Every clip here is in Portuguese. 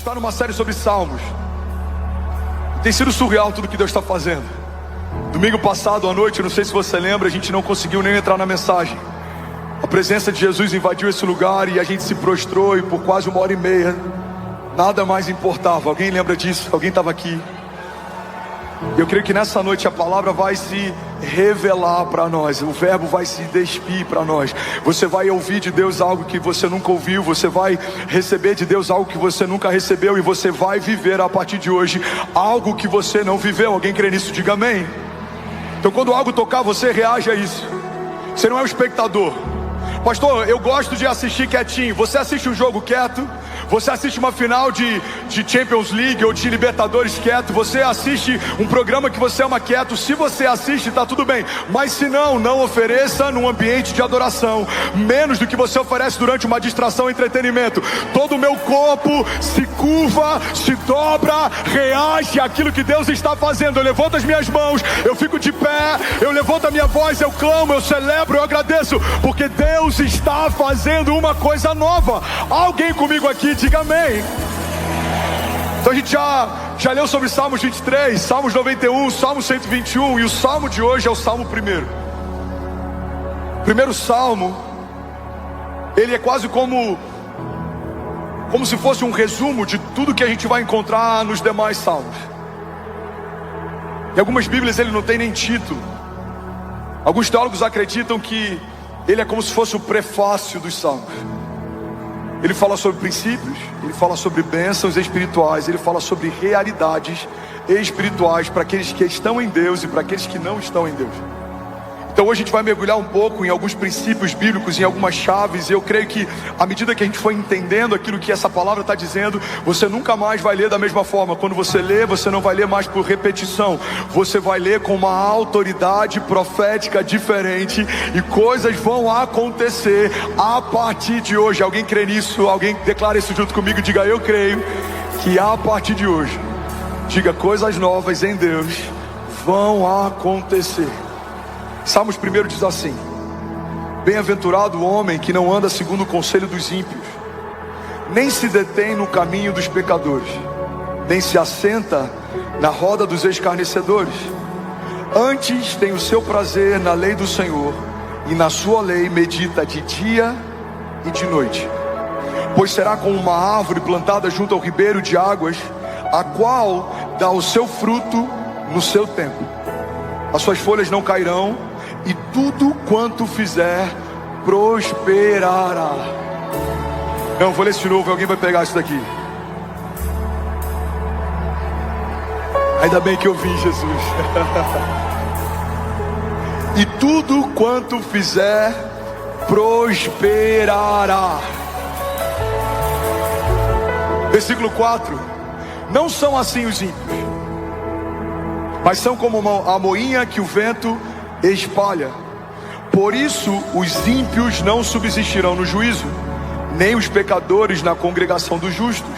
Está numa série sobre salmos. Tem sido surreal tudo que Deus está fazendo. Domingo passado à noite, não sei se você lembra, a gente não conseguiu nem entrar na mensagem. A presença de Jesus invadiu esse lugar e a gente se prostrou, e por quase 1h30 nada mais importava. Alguém lembra disso? Alguém estava aqui? Eu creio que nessa noite a palavra vai se revelar para nós, o verbo vai se despir para nós. Você vai ouvir de Deus algo que você nunca ouviu, você vai receber de Deus algo que você nunca recebeu, e você vai viver a partir de hoje algo que você não viveu. Alguém crê nisso? Diga amém. Então quando algo tocar, você reage a isso. Você não é um espectador. Pastor, eu gosto de assistir quietinho. Você assiste um jogo quieto? Você assiste uma final de Champions League ou de Libertadores quieto? Você assiste um programa que você ama quieto? Se você assiste, está tudo bem. Mas se não, não ofereça num ambiente de adoração menos do que você oferece durante uma distração e entretenimento. Todo o meu corpo se curva, se dobra, reage àquilo que Deus está fazendo. Eu levanto as minhas mãos, eu fico de pé, eu levanto a minha voz, eu clamo, eu celebro, eu agradeço, porque Deus está fazendo uma coisa nova. Alguém comigo aqui, diga amém. Então a gente já leu sobre Salmos 23, Salmos 91, Salmo 121, e o salmo de hoje é o Salmo 1. O primeiro salmo, ele é quase como se fosse um resumo de tudo que a gente vai encontrar nos demais salmos. Em algumas bíblias ele não tem nem título. Alguns teólogos acreditam que ele é como se fosse o prefácio dos salmos. Ele fala sobre princípios, ele fala sobre bênçãos espirituais, ele fala sobre realidades espirituais para aqueles que estão em Deus e para aqueles que não estão em Deus. Então hoje a gente vai mergulhar um pouco em alguns princípios bíblicos, em algumas chaves. E eu creio que à medida que a gente for entendendo aquilo que essa palavra está dizendo, você nunca mais vai ler da mesma forma. Quando você lê, você não vai ler mais por repetição, você vai ler com uma autoridade profética diferente, e coisas vão acontecer a partir de hoje. Alguém crê nisso? Alguém declara isso junto comigo? Diga: eu creio que a partir de hoje, diga, coisas novas em Deus vão acontecer. Salmos 1 diz assim: bem-aventurado o homem que não anda segundo o conselho dos ímpios, nem se detém no caminho dos pecadores, nem se assenta na roda dos escarnecedores. Antes tem o seu prazer na lei do Senhor, e na sua lei medita de dia e de noite. Pois será como uma árvore plantada junto ao ribeiro de águas, a qual dá o seu fruto no seu tempo. As suas folhas não cairão, e tudo quanto fizer prosperará. Não, vou ler isso de novo, alguém vai pegar isso daqui. Ainda bem que eu vi, Jesus. E tudo quanto fizer prosperará. Versículo 4: não são assim os ímpios, mas são como a moinha que o vento espalha. Por isso os ímpios não subsistirão no juízo, nem os pecadores na congregação dos justos.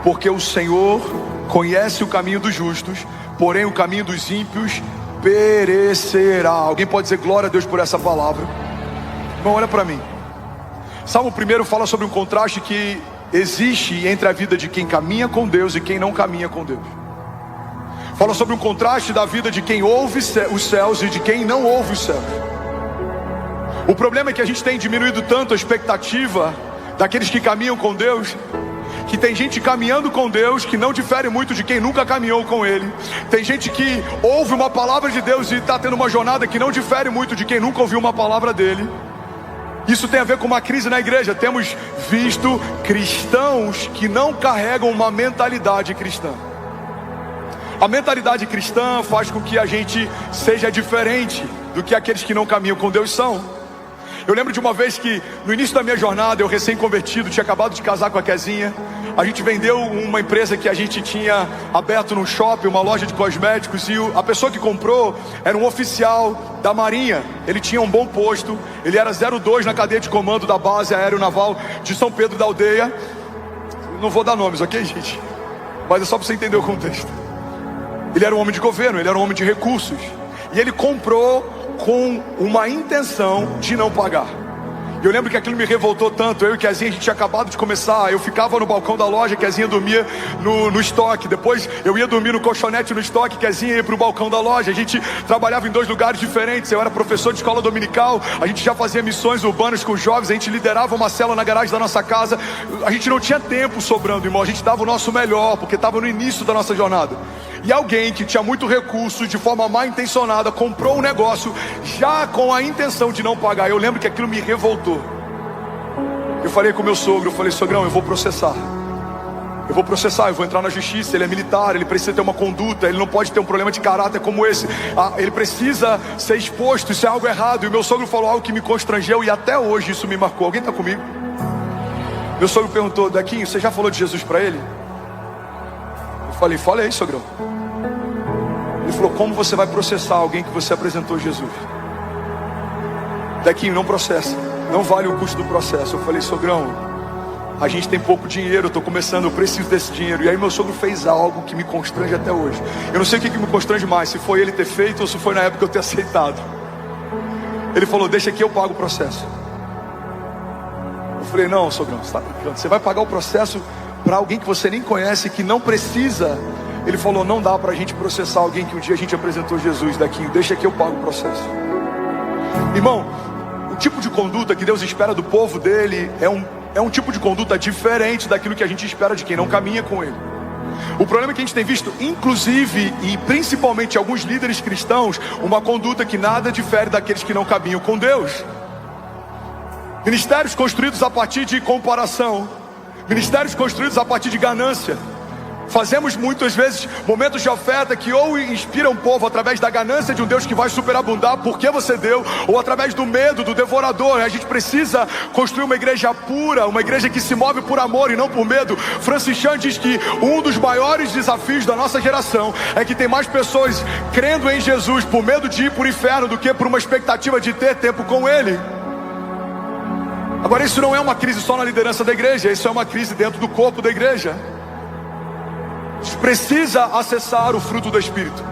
Porque o Senhor conhece o caminho dos justos, porém o caminho dos ímpios perecerá. Alguém pode dizer glória a Deus por essa palavra? Bom, olha para mim. Salmo 1 fala sobre um contraste que existe entre a vida de quem caminha com Deus e quem não caminha com Deus. Fala sobre um contraste da vida de quem ouve os céus e de quem não ouve os céus. O problema é que a gente tem diminuído tanto a expectativa daqueles que caminham com Deus, que tem gente caminhando com Deus que não difere muito de quem nunca caminhou com Ele. Tem gente que ouve uma palavra de Deus e está tendo uma jornada que não difere muito de quem nunca ouviu uma palavra dele. Isso tem a ver com uma crise na igreja. Temos visto cristãos que não carregam uma mentalidade cristã. A mentalidade cristã faz com que a gente seja diferente do que aqueles que não caminham com Deus são. Eu lembro de uma vez que no início da minha jornada, eu recém-convertido, tinha acabado de casar com a Kezinha. A gente vendeu uma empresa que a gente tinha aberto num shopping, uma loja de cosméticos, e a pessoa que comprou era um oficial da Marinha. Ele tinha um bom posto, ele era 02 na cadeia de comando da base aeronaval de São Pedro da Aldeia. Não vou dar nomes, ok, gente? Mas é só para você entender o contexto. Ele era um homem de governo, ele era um homem de recursos, e ele comprou com uma intenção de não pagar. E eu lembro que aquilo me revoltou tanto. Eu e Kezinha, a gente tinha acabado de começar. Eu ficava no balcão da loja, Kezinha dormia no estoque. Depois eu ia dormir no colchonete no estoque, Kezinha ia pro balcão da loja. A gente trabalhava em 2 lugares diferentes. Eu era professor de escola dominical. A gente já fazia missões urbanas com jovens. A gente liderava uma célula na garagem da nossa casa. A gente não tinha tempo sobrando, irmão. A gente dava o nosso melhor, porque estava no início da nossa jornada. E alguém que tinha muito recurso, de forma mal intencionada, comprou um negócio já com a intenção de não pagar. Eu lembro que aquilo me revoltou. Eu falei com meu sogro, eu falei: sogrão, eu vou processar. Eu vou entrar na justiça. Ele é militar, ele precisa ter uma conduta, ele não pode ter um problema de caráter como esse. Ele precisa ser exposto, isso é algo errado. E o meu sogro falou algo que me constrangeu e até hoje isso me marcou. Alguém está comigo? Meu sogro perguntou: Dequinho, você já falou de Jesus para ele? Eu falei, sogrão. Ele falou: como você vai processar alguém que você apresentou Jesus? Dequinho, não processa, não vale o custo do processo. Eu falei: sogrão, a gente tem pouco dinheiro, eu estou começando, eu preciso desse dinheiro. E aí meu sogro fez algo que me constrange até hoje. Eu não sei o que me constrange mais, se foi ele ter feito ou se foi na época eu ter aceitado. Ele falou: deixa que eu pago o processo. Eu falei: não, sogrão, você está brincando, você vai pagar o processo para alguém que você nem conhece, que não precisa. Ele falou: não dá para a gente processar alguém que um dia a gente apresentou Jesus. Daqui, deixa que eu pago o processo. Irmão, o tipo de conduta que Deus espera do povo dele é um tipo de conduta diferente daquilo que a gente espera de quem não caminha com ele. O problema é que a gente tem visto, inclusive e principalmente alguns líderes cristãos, uma conduta que nada difere daqueles que não caminham com Deus. Ministérios construídos a partir de comparação, ministérios construídos a partir de ganância. Fazemos muitas vezes momentos de oferta que ou inspiram o povo através da ganância de um Deus que vai superabundar porque você deu, ou através do medo do devorador. A gente precisa construir uma igreja pura, uma igreja que se move por amor e não por medo. Francis Chan diz que um dos maiores desafios da nossa geração é que tem mais pessoas crendo em Jesus por medo de ir para o inferno do que por uma expectativa de ter tempo com Ele. Agora, isso não é uma crise só na liderança da igreja, isso é uma crise dentro do corpo da igreja. A gente precisa acessar o fruto do Espírito: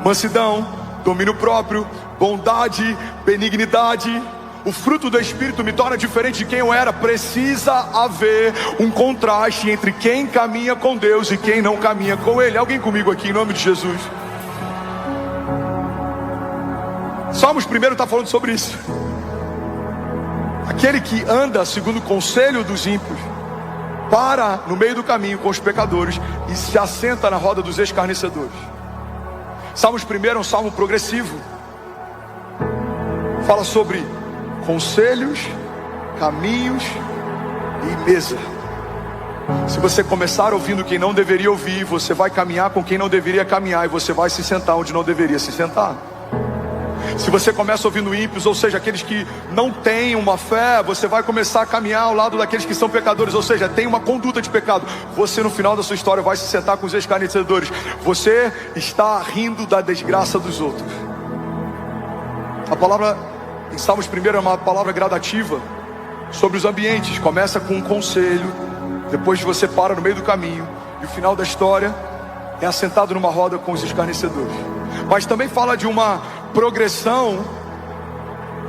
mansidão, domínio próprio, bondade, benignidade. O fruto do Espírito me torna diferente de quem eu era. Precisa haver um contraste entre quem caminha com Deus e quem não caminha com Ele. Alguém comigo aqui, em nome de Jesus? Salmos 1 está falando sobre isso. Aquele que anda segundo o conselho dos ímpios para no meio do caminho com os pecadores e se assenta na roda dos escarnecedores. Salmos 1 é um salmo progressivo. Fala sobre conselhos, caminhos e mesa. Se você começar ouvindo quem não deveria ouvir, você vai caminhar com quem não deveria caminhar, e você vai se sentar onde não deveria se sentar. Se você começa ouvindo ímpios, ou seja, aqueles que não têm uma fé, você vai começar a caminhar ao lado daqueles que são pecadores, ou seja, tem uma conduta de pecado. Você no final da sua história vai se sentar com os escarnecedores. Você está rindo da desgraça dos outros. A palavra em Salmos 1 é uma palavra gradativa sobre os ambientes. Começa com um conselho, depois você para no meio do caminho, e o final da história é assentado numa roda com os escarnecedores. Mas também fala de uma progressão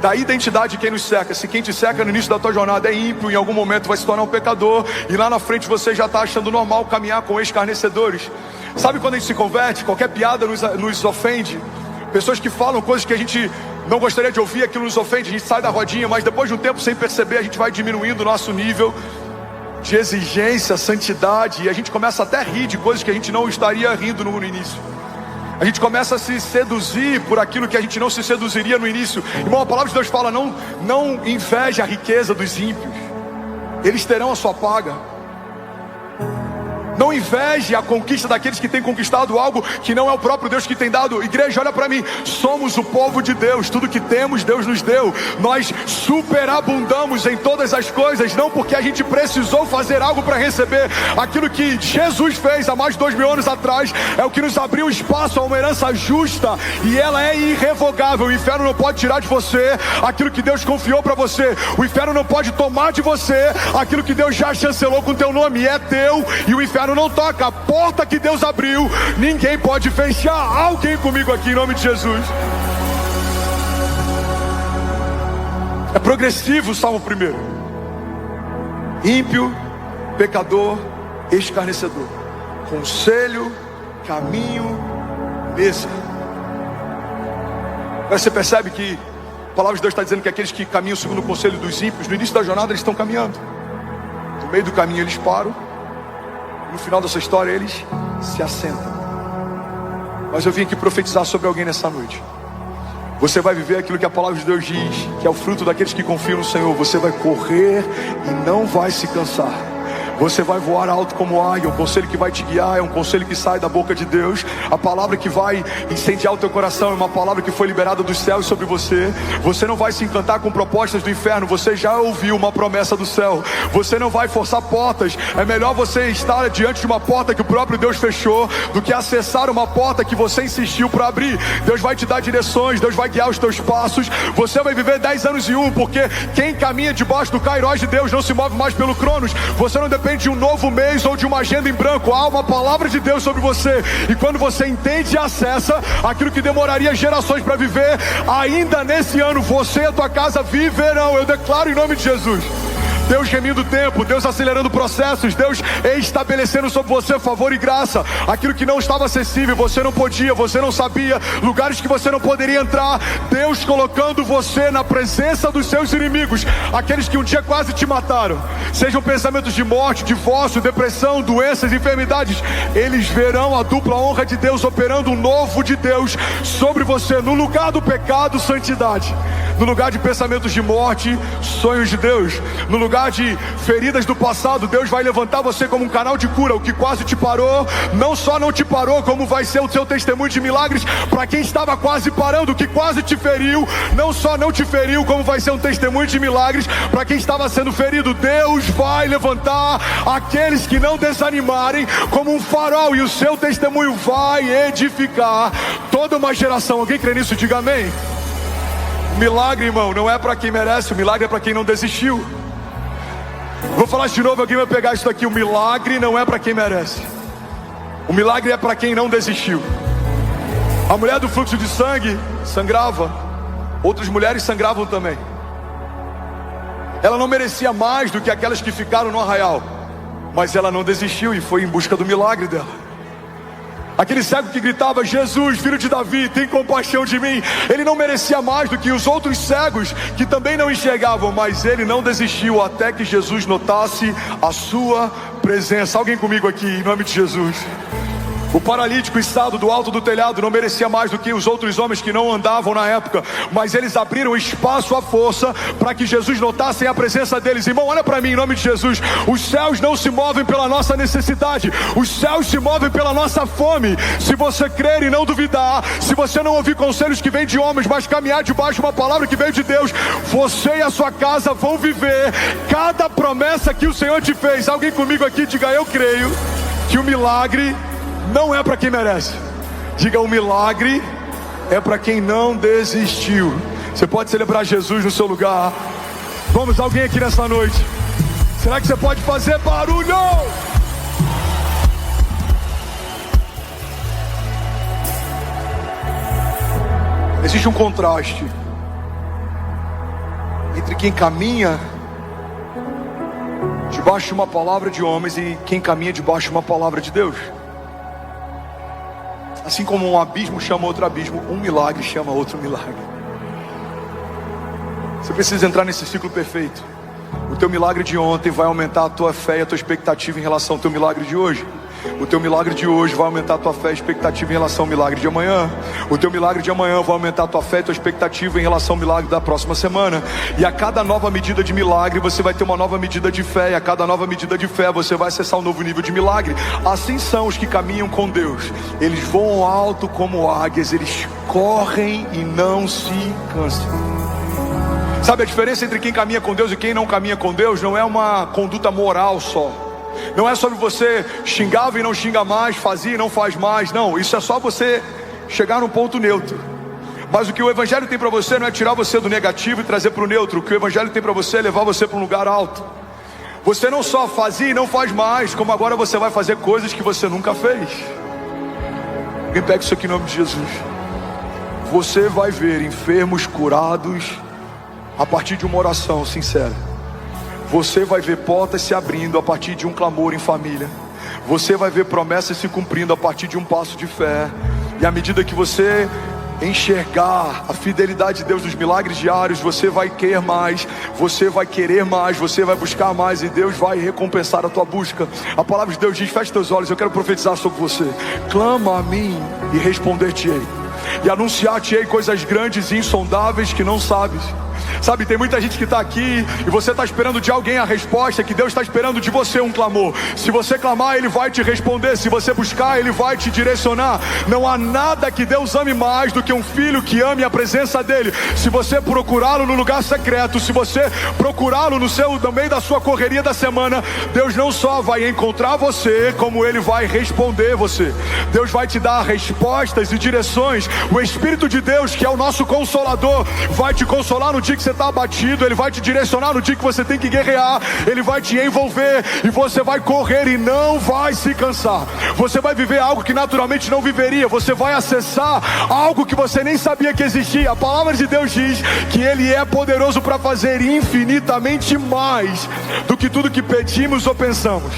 da identidade de quem nos cerca. Se quem te cerca no início da tua jornada é ímpio, em algum momento vai se tornar um pecador, e lá na frente você já está achando normal caminhar com escarnecedores. Sabe quando a gente se converte, qualquer piada nos ofende? Pessoas que falam coisas que a gente não gostaria de ouvir, aquilo nos ofende, a gente sai da rodinha, mas depois de um tempo, sem perceber, a gente vai diminuindo o nosso nível de exigência, santidade, e a gente começa até a rir de coisas que a gente não estaria rindo no início. A gente começa a se seduzir por aquilo que a gente não se seduziria no início. Irmão, a palavra de Deus fala: não inveje a riqueza dos ímpios, eles terão a sua paga. Não inveje a conquista daqueles que têm conquistado algo que não é o próprio Deus que tem dado. Igreja, olha para mim, somos o povo de Deus. Tudo que temos, Deus nos deu. Nós superabundamos em todas as coisas, não porque a gente precisou fazer algo para receber. Aquilo que Jesus fez há mais de 2000 anos atrás é o que nos abriu espaço a uma herança justa, e ela é irrevogável. O inferno não pode tirar de você aquilo que Deus confiou para você. O inferno não pode tomar de você aquilo que Deus já chancelou com teu nome, e é teu, e o inferno não toca. A porta que Deus abriu, ninguém pode fechar. Alguém comigo aqui, em nome de Jesus? É progressivo o Salmo 1. Ímpio, pecador, escarnecedor. Conselho, caminho, mesa. Agora você percebe que a palavra de Deus está dizendo que aqueles que caminham segundo o conselho dos ímpios, no início da jornada eles estão caminhando. No meio do caminho eles param. No final dessa história eles se assentam. Mas eu vim aqui profetizar sobre alguém nessa noite. Você vai viver aquilo que a palavra de Deus diz, que é o fruto daqueles que confiam no Senhor. Você vai correr e não vai se cansar. Você vai voar alto como águia. O conselho que vai te guiar é um conselho que sai da boca de Deus. A palavra que vai incendiar o teu coração é uma palavra que foi liberada dos céus sobre você. Você não vai se encantar com propostas do inferno. Você já ouviu uma promessa do céu. Você não vai forçar portas. É melhor você estar diante de uma porta que o próprio Deus fechou do que acessar uma porta que você insistiu para abrir. Deus vai te dar direções. Deus vai guiar os teus passos. Você vai viver 10 anos e 1, porque quem caminha debaixo do Kairos de Deus não se move mais pelo Cronos. Você não depende de um novo mês ou de uma agenda em branco. Há uma palavra de Deus sobre você. E quando você entende e acessa aquilo que demoraria gerações para viver, ainda nesse ano você e a tua casa viverão. Eu declaro em nome de Jesus. Deus remindo o tempo, Deus acelerando processos, Deus estabelecendo sobre você favor e graça. Aquilo que não estava acessível, você não podia, você não sabia, lugares que você não poderia entrar, Deus colocando você na presença dos seus inimigos, aqueles que um dia quase te mataram. Sejam pensamentos de morte, divórcio, depressão, doenças, enfermidades, eles verão a dupla honra de Deus operando um novo de Deus sobre você. No lugar do pecado, santidade. No lugar de pensamentos de morte, sonhos de Deus. No lugar de feridas do passado, Deus vai levantar você como um canal de cura. O que quase te parou, não só não te parou, como vai ser o seu testemunho de milagres para quem estava quase parando. O que quase te feriu, não só não te feriu, como vai ser um testemunho de milagres para quem estava sendo ferido. Deus vai levantar aqueles que não desanimarem como um farol, e o seu testemunho vai edificar toda uma geração. Alguém crê nisso? Diga amém. Milagre, irmão, não é para quem merece. O milagre é para quem não desistiu. Vou falar isso de novo, alguém vai pegar isso daqui. O milagre não é para quem merece. O milagre é para quem não desistiu. A mulher do fluxo de sangue sangrava. Outras mulheres sangravam também. Ela não merecia mais do que aquelas que ficaram no arraial, mas ela não desistiu e foi em busca do milagre dela. Aquele cego que gritava: Jesus, filho de Davi, tem compaixão de mim. Ele não merecia mais do que os outros cegos que também não enxergavam, mas ele não desistiu até que Jesus notasse a sua presença. Alguém comigo aqui, em nome de Jesus. O paralítico içado do alto do telhado não merecia mais do que os outros homens que não andavam na época, mas eles abriram espaço à força para que Jesus notasse a presença deles. Irmão, olha para mim, em nome de Jesus. Os céus não se movem pela nossa necessidade, os céus se movem pela nossa fome. Se você crer e não duvidar, se você não ouvir conselhos que vêm de homens, mas caminhar debaixo de uma palavra que veio de Deus, você e a sua casa vão viver cada promessa que o Senhor te fez. Alguém comigo aqui, diga: eu creio que o milagre não é para quem merece. Diga: o milagre é para quem não desistiu. Você pode celebrar Jesus no seu lugar. Vamos, alguém aqui nessa noite. Será que você pode fazer barulho? Existe um contraste entre quem caminha debaixo de uma palavra de homens e quem caminha debaixo de uma palavra de Deus. Assim como um abismo chama outro abismo, um milagre chama outro milagre. Você precisa entrar nesse ciclo perfeito. O teu milagre de ontem vai aumentar a tua fé e a tua expectativa em relação ao teu milagre de hoje. O teu milagre de hoje vai aumentar a tua fé e expectativa em relação ao milagre de amanhã. O teu milagre de amanhã vai aumentar a tua fé e a tua expectativa em relação ao milagre da próxima semana. E a cada nova medida de milagre, você vai ter uma nova medida de fé. E a cada nova medida de fé, você vai acessar um novo nível de milagre. Assim são os que caminham com Deus. Eles voam alto como águias. Eles correm e não se cansam. Sabe a diferença entre quem caminha com Deus e quem não caminha com Deus? Não é uma conduta moral só. Não é sobre você xingava e não xinga mais, fazia e não faz mais. Não, isso é só você chegar num ponto neutro. Mas o que o Evangelho tem para você não é tirar você do negativo e trazer para o neutro. O que o Evangelho tem para você é levar você para um lugar alto. Você não só fazia e não faz mais, como agora você vai fazer coisas que você nunca fez. Alguém pega isso aqui em nome de Jesus. Você vai ver enfermos curados, a partir de uma oração sincera. Você vai ver portas se abrindo a partir de um clamor em família. Você vai ver promessas se cumprindo a partir de um passo de fé. E à medida que você enxergar a fidelidade de Deus nos milagres diários, você vai querer mais, você vai querer mais, você vai buscar mais, e Deus vai recompensar a tua busca. A palavra de Deus diz: feche teus olhos, eu quero profetizar sobre você. Clama a mim e responder-te-ei, e anunciar-te-ei coisas grandes e insondáveis que não sabes. Sabe, tem muita gente que está aqui e você está esperando de alguém a resposta, que Deus está esperando de você um clamor. Se você clamar, Ele vai te responder. Se você buscar, Ele vai te direcionar. Não há nada que Deus ame mais do que um filho que ame a presença dEle. Se você procurá-lo no lugar secreto, se você procurá-lo no meio da sua correria da semana, Deus não só vai encontrar você, como Ele vai responder você. Deus vai te dar respostas e direções. O Espírito de Deus, que é o nosso Consolador, vai te consolar no dia que você está abatido. Ele vai te direcionar no dia que você tem que guerrear. Ele vai te envolver e você vai correr e não vai se cansar. Você vai viver algo que naturalmente não viveria. Você vai acessar algo que você nem sabia que existia. A palavra de Deus diz que Ele é poderoso para fazer infinitamente mais do que tudo que pedimos ou pensamos.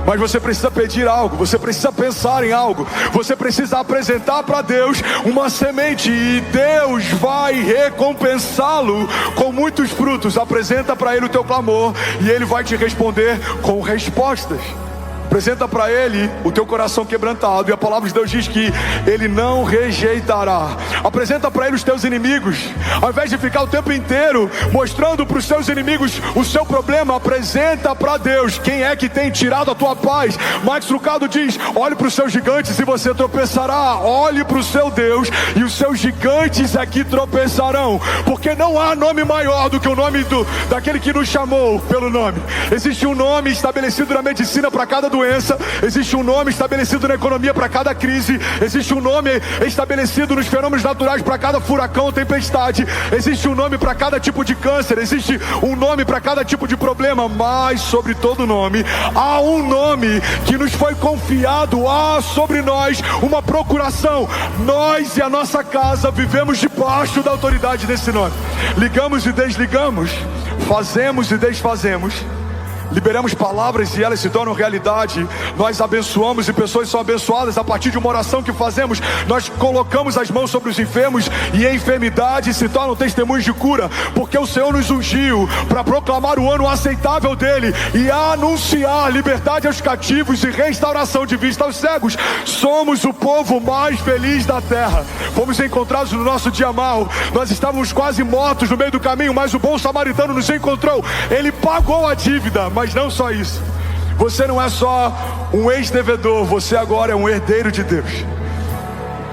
Mas você precisa pedir algo, você precisa pensar em algo, você precisa apresentar para Deus uma semente, e Deus vai recompensá-lo com muitos frutos. Apresenta para Ele o teu clamor e Ele vai te responder com respostas. Apresenta para Ele o teu coração quebrantado, e a palavra de Deus diz que Ele não rejeitará. Apresenta para Ele os teus inimigos. Ao invés de ficar o tempo inteiro mostrando para os seus inimigos o seu problema, apresenta para Deus quem é que tem tirado a tua paz. Max Lucado diz: olhe para os seus gigantes e você tropeçará. Olhe para o seu Deus e os seus gigantes aqui tropeçarão, porque não há nome maior do que o nome daquele que nos chamou pelo nome. Existe um nome estabelecido na medicina para cada doença. Existe um nome estabelecido na economia para cada crise. Existe um nome estabelecido nos fenômenos naturais para cada furacão ou tempestade. Existe um nome para cada tipo de câncer. Existe um nome para cada tipo de problema. Mas sobre todo nome há um nome que nos foi confiado. Há sobre nós uma procuração. Nós e a nossa casa vivemos debaixo da autoridade desse nome. Ligamos e desligamos, fazemos e desfazemos, liberamos palavras e elas se tornam realidade. Nós abençoamos e pessoas são abençoadas a partir de uma oração que fazemos. Nós colocamos as mãos sobre os enfermos e enfermidades se tornam testemunhos de cura, porque o Senhor nos ungiu para proclamar o ano aceitável dEle e anunciar liberdade aos cativos e restauração de vista aos cegos. Somos o povo mais feliz da terra. Fomos encontrados no nosso dia mau. Nós estávamos quase mortos no meio do caminho, mas o bom samaritano nos encontrou. Ele pagou a dívida. Mas não só isso, você não é só um ex-devedor, você agora é um herdeiro de Deus.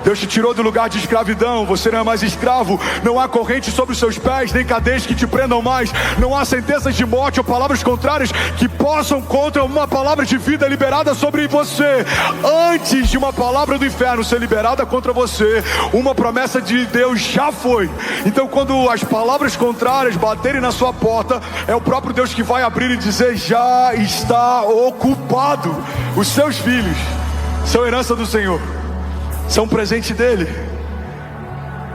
Deus te tirou do lugar de escravidão, você não é mais escravo. Não há corrente sobre os seus pés, nem cadeias que te prendam mais. Não há sentenças de morte ou palavras contrárias que possam contra uma palavra de vida liberada sobre você. Antes de uma palavra do inferno ser liberada contra você, uma promessa de Deus já foi. Então quando as palavras contrárias baterem na sua porta, é o próprio Deus que vai abrir e dizer: já está ocupado. Os seus filhos são herança do Senhor, são presente dEle.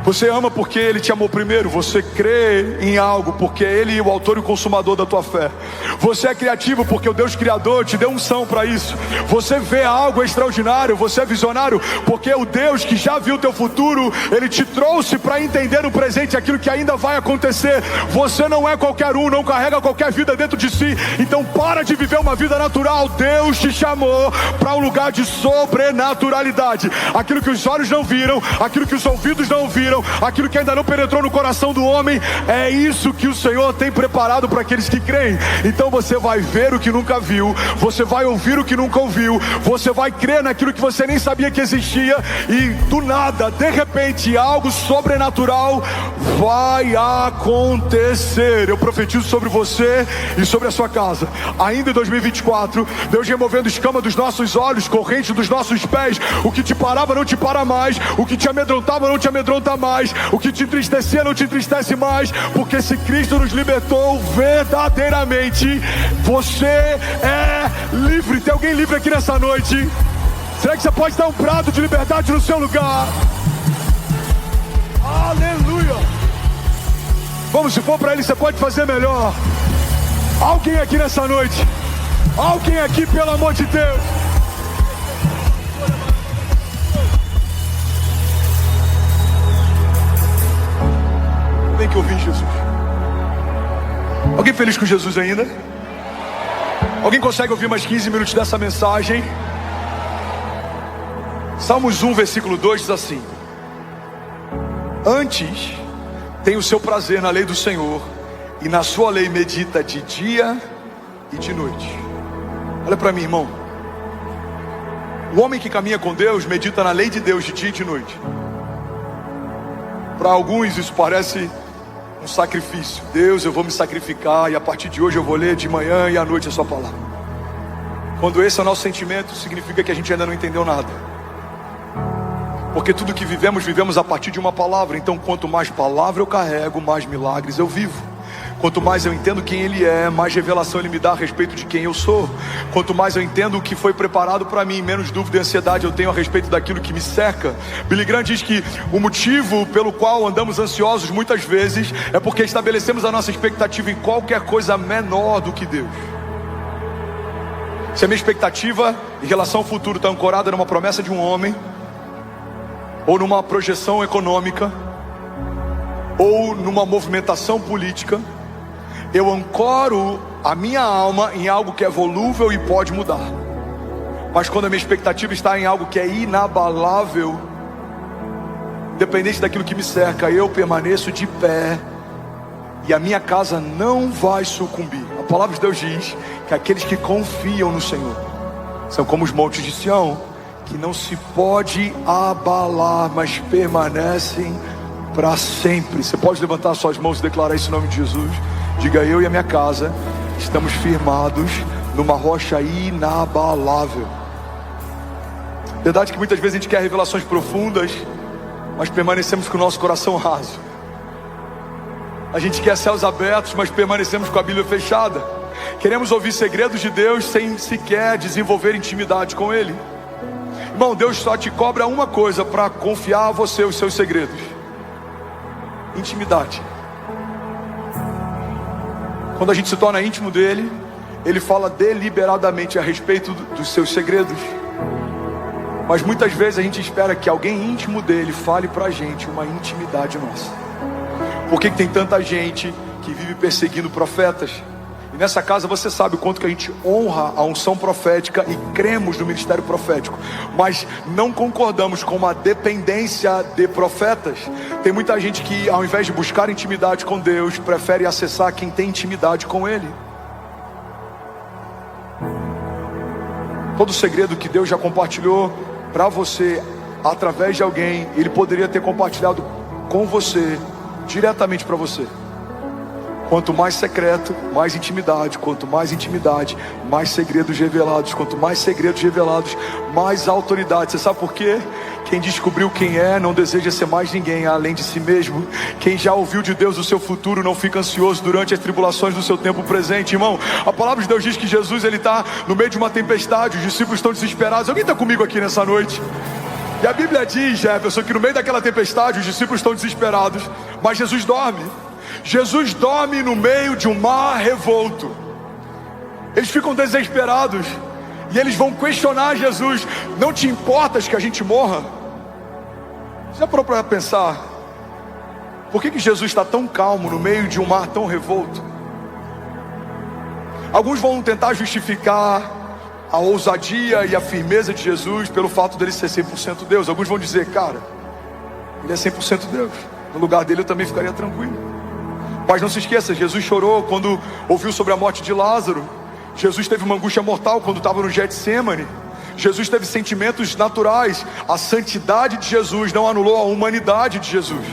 Você ama porque Ele te amou primeiro. Você crê em algo porque Ele é o autor e o consumador da tua fé. Você é criativo porque o Deus Criador te deu unção para isso. Você vê algo extraordinário. Você é visionário porque o Deus que já viu o teu futuro, Ele te trouxe para entender no presente aquilo que ainda vai acontecer. Você não é qualquer um, não carrega qualquer vida dentro de si. Então para de viver uma vida natural. Deus te chamou para um lugar de sobrenaturalidade. Aquilo que os olhos não viram, aquilo que os ouvidos não ouviram, aquilo que ainda não penetrou no coração do homem, é isso que o Senhor tem preparado para aqueles que creem. Então você vai ver o que nunca viu, você vai ouvir o que nunca ouviu, você vai crer naquilo que você nem sabia que existia, e do nada, de repente, algo sobrenatural vai acontecer. Eu profetizo sobre você e sobre a sua casa. Ainda em 2024, Deus removendo escama dos nossos olhos, corrente dos nossos pés. O que te parava não te para mais, o que te amedrontava não te amedronta mais, o que te entristecia não te entristece mais, porque se Cristo nos libertou verdadeiramente, você é livre. Tem alguém livre aqui nessa noite? Será que você pode dar um brado de liberdade no seu lugar? Aleluia! Vamos, se for para Ele, você pode fazer melhor. Alguém aqui nessa noite, alguém aqui, pelo amor de Deus. Tem que ouvir Jesus. Alguém feliz com Jesus ainda? Alguém consegue ouvir mais 15 minutos dessa mensagem? Salmos 1, versículo 2 diz assim: antes tem o seu prazer na lei do Senhor, e na sua lei medita de dia e de noite. Olha para mim, irmão. O homem que caminha com Deus medita na lei de Deus de dia e de noite. Para alguns isso parece um sacrifício. Deus, eu vou me sacrificar e a partir de hoje eu vou ler de manhã e à noite a sua palavra. Quando esse é o nosso sentimento, significa que a gente ainda não entendeu nada. Porque tudo que vivemos a partir de uma palavra. Então quanto mais palavra eu carrego, mais milagres eu vivo. Quanto mais eu entendo quem Ele é, mais revelação Ele me dá a respeito de quem eu sou. Quanto mais eu entendo o que foi preparado para mim, menos dúvida e ansiedade eu tenho a respeito daquilo que me cerca. Billy Graham diz que o motivo pelo qual andamos ansiosos muitas vezes é porque estabelecemos a nossa expectativa em qualquer coisa menor do que Deus. Se a minha expectativa em relação ao futuro está ancorada numa promessa de um homem, ou numa projeção econômica, ou numa movimentação política, eu ancoro a minha alma em algo que é volúvel e pode mudar. Mas quando a minha expectativa está em algo que é inabalável, independente daquilo que me cerca, eu permaneço de pé, e a minha casa não vai sucumbir. A palavra de Deus diz que aqueles que confiam no Senhor são como os montes de Sião, que não se pode abalar, mas permanecem para sempre. Você pode levantar suas mãos e declarar isso em nome de Jesus? Diga: eu e a minha casa estamos firmados numa rocha inabalável. Verdade que muitas vezes a gente quer revelações profundas, mas permanecemos com o nosso coração raso. A gente quer céus abertos, mas permanecemos com a Bíblia fechada. Queremos ouvir segredos de Deus sem sequer desenvolver intimidade com Ele. Irmão, Deus só te cobra uma coisa para confiar a você os seus segredos: intimidade. Quando a gente se torna íntimo dele, ele fala deliberadamente a respeito dos seus segredos. Mas muitas vezes a gente espera que alguém íntimo dele fale pra gente uma intimidade nossa. Por que tem tanta gente que vive perseguindo profetas? E nessa casa você sabe o quanto que a gente honra a unção profética e cremos no ministério profético, mas não concordamos com uma dependência de profetas. Tem muita gente que, ao invés de buscar intimidade com Deus, prefere acessar quem tem intimidade com Ele. Todo segredo que Deus já compartilhou para você através de alguém, Ele poderia ter compartilhado com você, diretamente para você. Quanto mais secreto, mais intimidade. Quanto mais intimidade, mais segredos revelados. Quanto mais segredos revelados, mais autoridade. Você sabe por quê? Quem descobriu quem é não deseja ser mais ninguém além de si mesmo. Quem já ouviu de Deus o seu futuro não fica ansioso durante as tribulações do seu tempo presente. Irmão, a palavra de Deus diz que Jesus está no meio de uma tempestade. Os discípulos estão desesperados. Alguém está comigo aqui nessa noite? E a Bíblia diz, Jefferson, que no meio daquela tempestade os discípulos estão desesperados, mas Jesus dorme. Jesus dorme no meio de um mar revolto. Eles ficam desesperados e eles vão questionar Jesus: não te importas que a gente morra? Já parou para pensar por que Jesus está tão calmo no meio de um mar tão revolto? Alguns vão tentar justificar a ousadia e a firmeza de Jesus pelo fato dele ser 100% Deus. Alguns vão dizer: cara, ele é 100% Deus, no lugar dele eu também ficaria tranquilo. Mas não se esqueça, Jesus chorou quando ouviu sobre a morte de Lázaro. Jesus teve uma angústia mortal quando estava no Getsêmani. Jesus teve sentimentos naturais. A santidade de Jesus não anulou a humanidade de Jesus.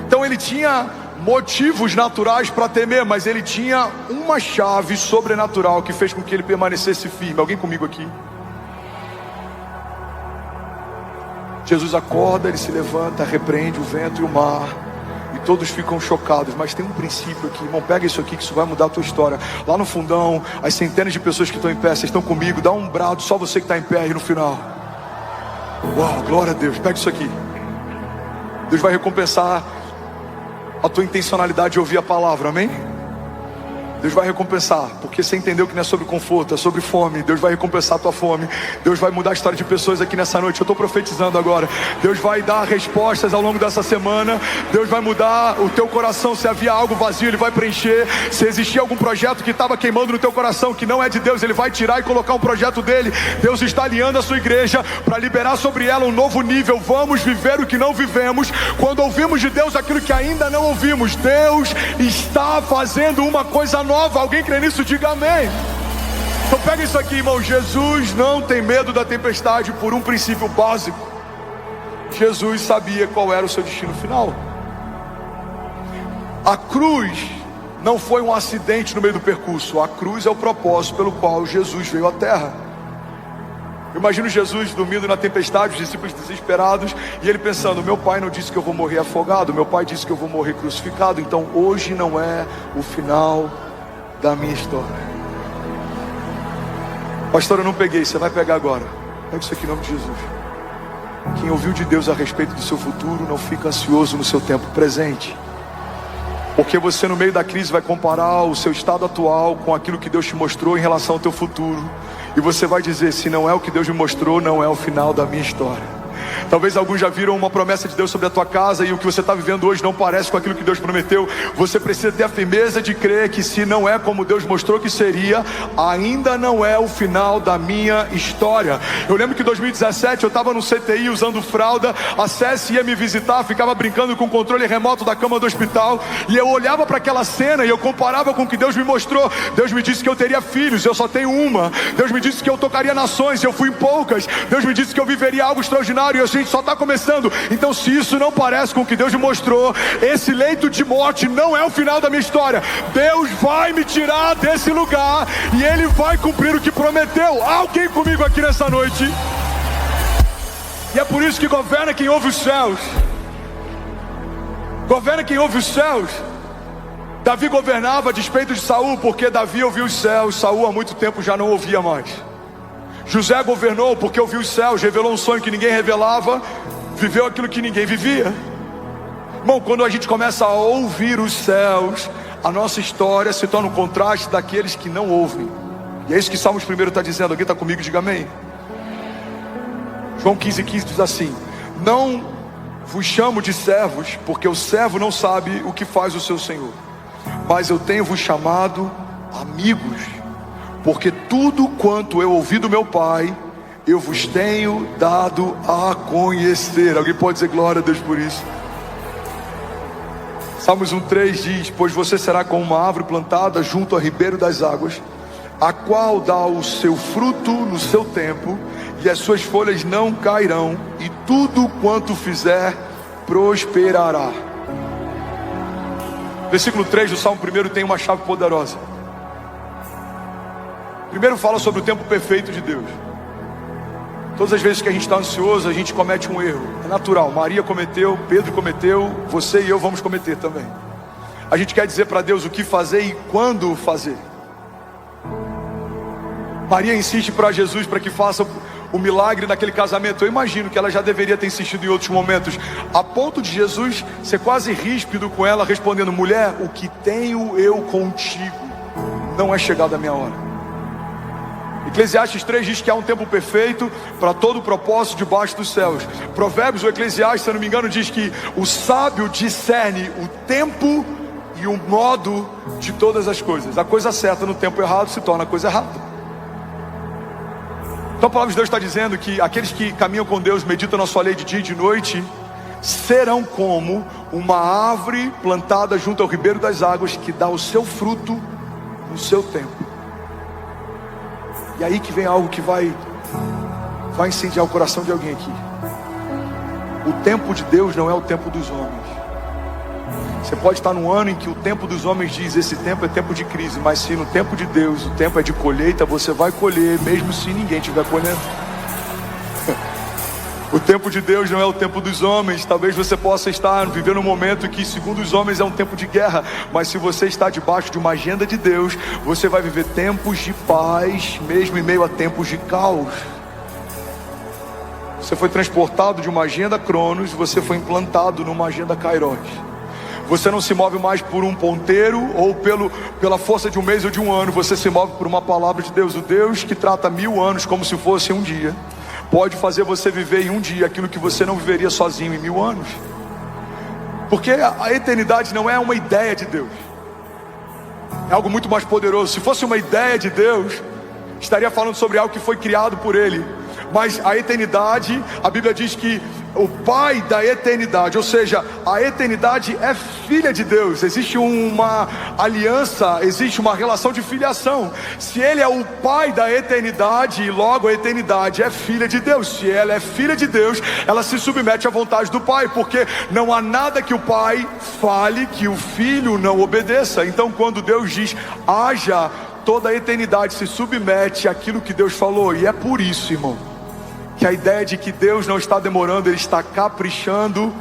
Então ele tinha motivos naturais para temer, mas ele tinha uma chave sobrenatural que fez com que ele permanecesse firme. Alguém comigo aqui? Jesus acorda, ele se levanta, repreende o vento e o mar, e todos ficam chocados. Mas tem um princípio aqui, irmão, pega isso aqui que isso vai mudar a tua história. Lá no fundão, as centenas de pessoas que estão em pé, vocês estão comigo, dá um brado, só você que está em pé aí no final. Uau, glória a Deus, pega isso aqui. Deus vai recompensar a tua intencionalidade de ouvir a palavra, amém? Deus vai recompensar, porque você entendeu que não é sobre conforto, é sobre fome. Deus vai recompensar a tua fome. Deus vai mudar a história de pessoas aqui nessa noite. Eu estou profetizando agora. Deus vai dar respostas ao longo dessa semana. Deus vai mudar o teu coração. Se havia algo vazio, Ele vai preencher. Se existia algum projeto que estava queimando no teu coração, que não é de Deus, Ele vai tirar e colocar um projeto dele. Deus está alinhando a sua igreja para liberar sobre ela um novo nível. Vamos viver o que não vivemos. Quando ouvimos de Deus aquilo que ainda não ouvimos, Deus está fazendo uma coisa nova. Alguém crê nisso? Diga amém. Então pega isso aqui, irmão. Jesus não tem medo da tempestade por um princípio básico. Jesus sabia qual era o seu destino final. A cruz não foi um acidente no meio do percurso. A cruz é o propósito pelo qual Jesus veio à terra. Eu imagino Jesus dormindo na tempestade, os discípulos desesperados, e ele pensando: meu pai não disse que eu vou morrer afogado, meu pai disse que eu vou morrer crucificado, então hoje não é o final da minha história. Pastor, eu não peguei, você vai pegar agora. Pega isso aqui em nome de Jesus. Quem ouviu de Deus a respeito do seu futuro não fica ansioso no seu tempo presente, porque você no meio da crise vai comparar o seu estado atual com aquilo que Deus te mostrou em relação ao teu futuro, e você vai dizer: se não é o que Deus me mostrou, não é o final da minha história. Talvez alguns já viram uma promessa de Deus sobre a tua casa, e o que você está vivendo hoje não parece com aquilo que Deus prometeu. Você precisa ter a firmeza de crer que se não é como Deus mostrou que seria, ainda não é o final da minha história. Eu lembro que em 2017 eu estava no CTI usando fralda, a Cécia ia me visitar, ficava brincando com o controle remoto da cama do hospital, e eu olhava para aquela cena e eu comparava com o que Deus me mostrou. Deus me disse que eu teria filhos, eu só tenho uma. Deus me disse que eu tocaria nações, eu fui em poucas. Deus me disse que eu viveria algo extraordinário, e a gente só está começando. Então, se isso não parece com o que Deus me mostrou, esse leito de morte não é o final da minha história. Deus vai me tirar desse lugar e Ele vai cumprir o que prometeu. Alguém comigo aqui nessa noite? E é por isso que governa quem ouve os céus. Governa quem ouve os céus. Davi governava a despeito de Saul, porque Davi ouviu os céus. Saul há muito tempo já não ouvia mais. José governou porque ouviu os céus, revelou um sonho que ninguém revelava, viveu aquilo que ninguém vivia. Irmão, quando a gente começa a ouvir os céus, a nossa história se torna um contraste daqueles que não ouvem. E é isso que Salmos 1 está dizendo. Alguém está comigo? Diga amém. João 15:15 diz assim: não vos chamo de servos, porque o servo não sabe o que faz o seu senhor, mas eu tenho vos chamado amigos, porque tudo quanto eu ouvi do meu Pai, eu vos tenho dado a conhecer. Alguém pode dizer glória a Deus por isso? Salmos 1:3 diz: pois você será como uma árvore plantada junto ao ribeiro das águas, a qual dá o seu fruto no seu tempo, e as suas folhas não cairão, e tudo quanto fizer prosperará. Versículo 3 do Salmo 1 tem uma chave poderosa. Primeiro fala sobre o tempo perfeito de Deus. Todas as vezes que a gente está ansioso, a gente comete um erro. É natural, Maria cometeu, Pedro cometeu, você e eu vamos cometer também. A gente quer dizer para Deus o que fazer e quando fazer. Maria insiste para Jesus para que faça o milagre naquele casamento. Eu imagino que ela já deveria ter insistido em outros momentos, a ponto de Jesus ser quase ríspido com ela, respondendo: mulher, o que tenho eu contigo não é chegada a minha hora. Eclesiastes 3 diz que há um tempo perfeito para todo o propósito debaixo dos céus. Provérbios, o Eclesiastes, se eu não me engano, diz que o sábio discerne o tempo e o modo de todas as coisas. A coisa certa no tempo errado se torna a coisa errada. Então a palavra de Deus está dizendo que aqueles que caminham com Deus, meditam na sua lei de dia e de noite, serão como uma árvore plantada junto ao ribeiro das águas, que dá o seu fruto no seu tempo. E aí que vem algo que vai incendiar o coração de alguém aqui. O tempo de Deus não é o tempo dos homens. Você pode estar num ano em que o tempo dos homens diz: esse tempo é tempo de crise. Mas se no tempo de Deus o tempo é de colheita, você vai colher, mesmo se ninguém estiver colhendo. O tempo de Deus não é o tempo dos homens. Talvez você possa estar vivendo um momento que, segundo os homens, é um tempo de guerra. Mas se você está debaixo de uma agenda de Deus, você vai viver tempos de paz, mesmo em meio a tempos de caos. Você foi transportado de uma agenda Cronos, você foi implantado numa agenda Kairos. Você não se move mais por um ponteiro ou pela força de um mês ou de um ano. Você se move por uma palavra de Deus. O Deus que trata 1000 anos como se fosse um dia, pode fazer você viver em um dia aquilo que você não viveria sozinho em 1000 anos. Porque a eternidade não é uma ideia de Deus, é algo muito mais poderoso. Se fosse uma ideia de Deus, estaria falando sobre algo que foi criado por Ele. Mas a eternidade, a Bíblia diz que o Pai da eternidade, ou seja, a eternidade é filha de Deus. Existe uma aliança, existe uma relação de filiação. Se Ele é o Pai da eternidade, e logo a eternidade é filha de Deus. Se ela é filha de Deus, ela se submete à vontade do Pai, porque não há nada que o Pai fale que o Filho não obedeça. Então quando Deus diz haja, toda a eternidade se submete àquilo que Deus falou. E é por isso, irmão, que a ideia de que Deus não está demorando, Ele está caprichando,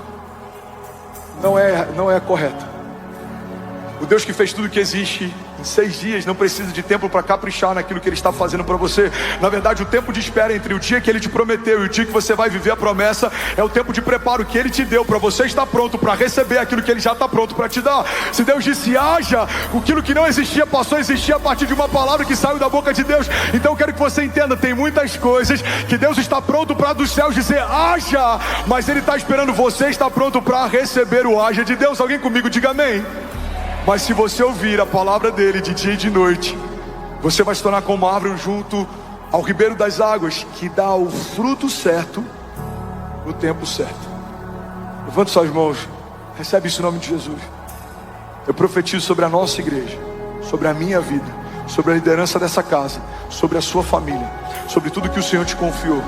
não é correta. O Deus que fez tudo que existe em 6 dias não precisa de tempo para caprichar naquilo que Ele está fazendo para você. Na verdade, o tempo de espera entre o dia que Ele te prometeu e o dia que você vai viver a promessa é o tempo de preparo que Ele te deu para você estar pronto para receber aquilo que Ele já está pronto para te dar. Se Deus disse haja, aquilo que não existia passou a existir a partir de uma palavra que saiu da boca de Deus. Então eu quero que você entenda, tem muitas coisas que Deus está pronto para dos céus dizer haja, mas Ele está esperando você estar pronto para receber o haja de Deus. Alguém comigo diga amém. Mas se você ouvir a palavra dele de dia e de noite, você vai se tornar como uma árvore junto ao ribeiro das águas, que dá o fruto certo no tempo certo. Levante suas mãos, recebe isso em nome de Jesus. Eu profetizo sobre a nossa igreja, sobre a minha vida, sobre a liderança dessa casa, sobre a sua família, sobre tudo que o Senhor te confiou.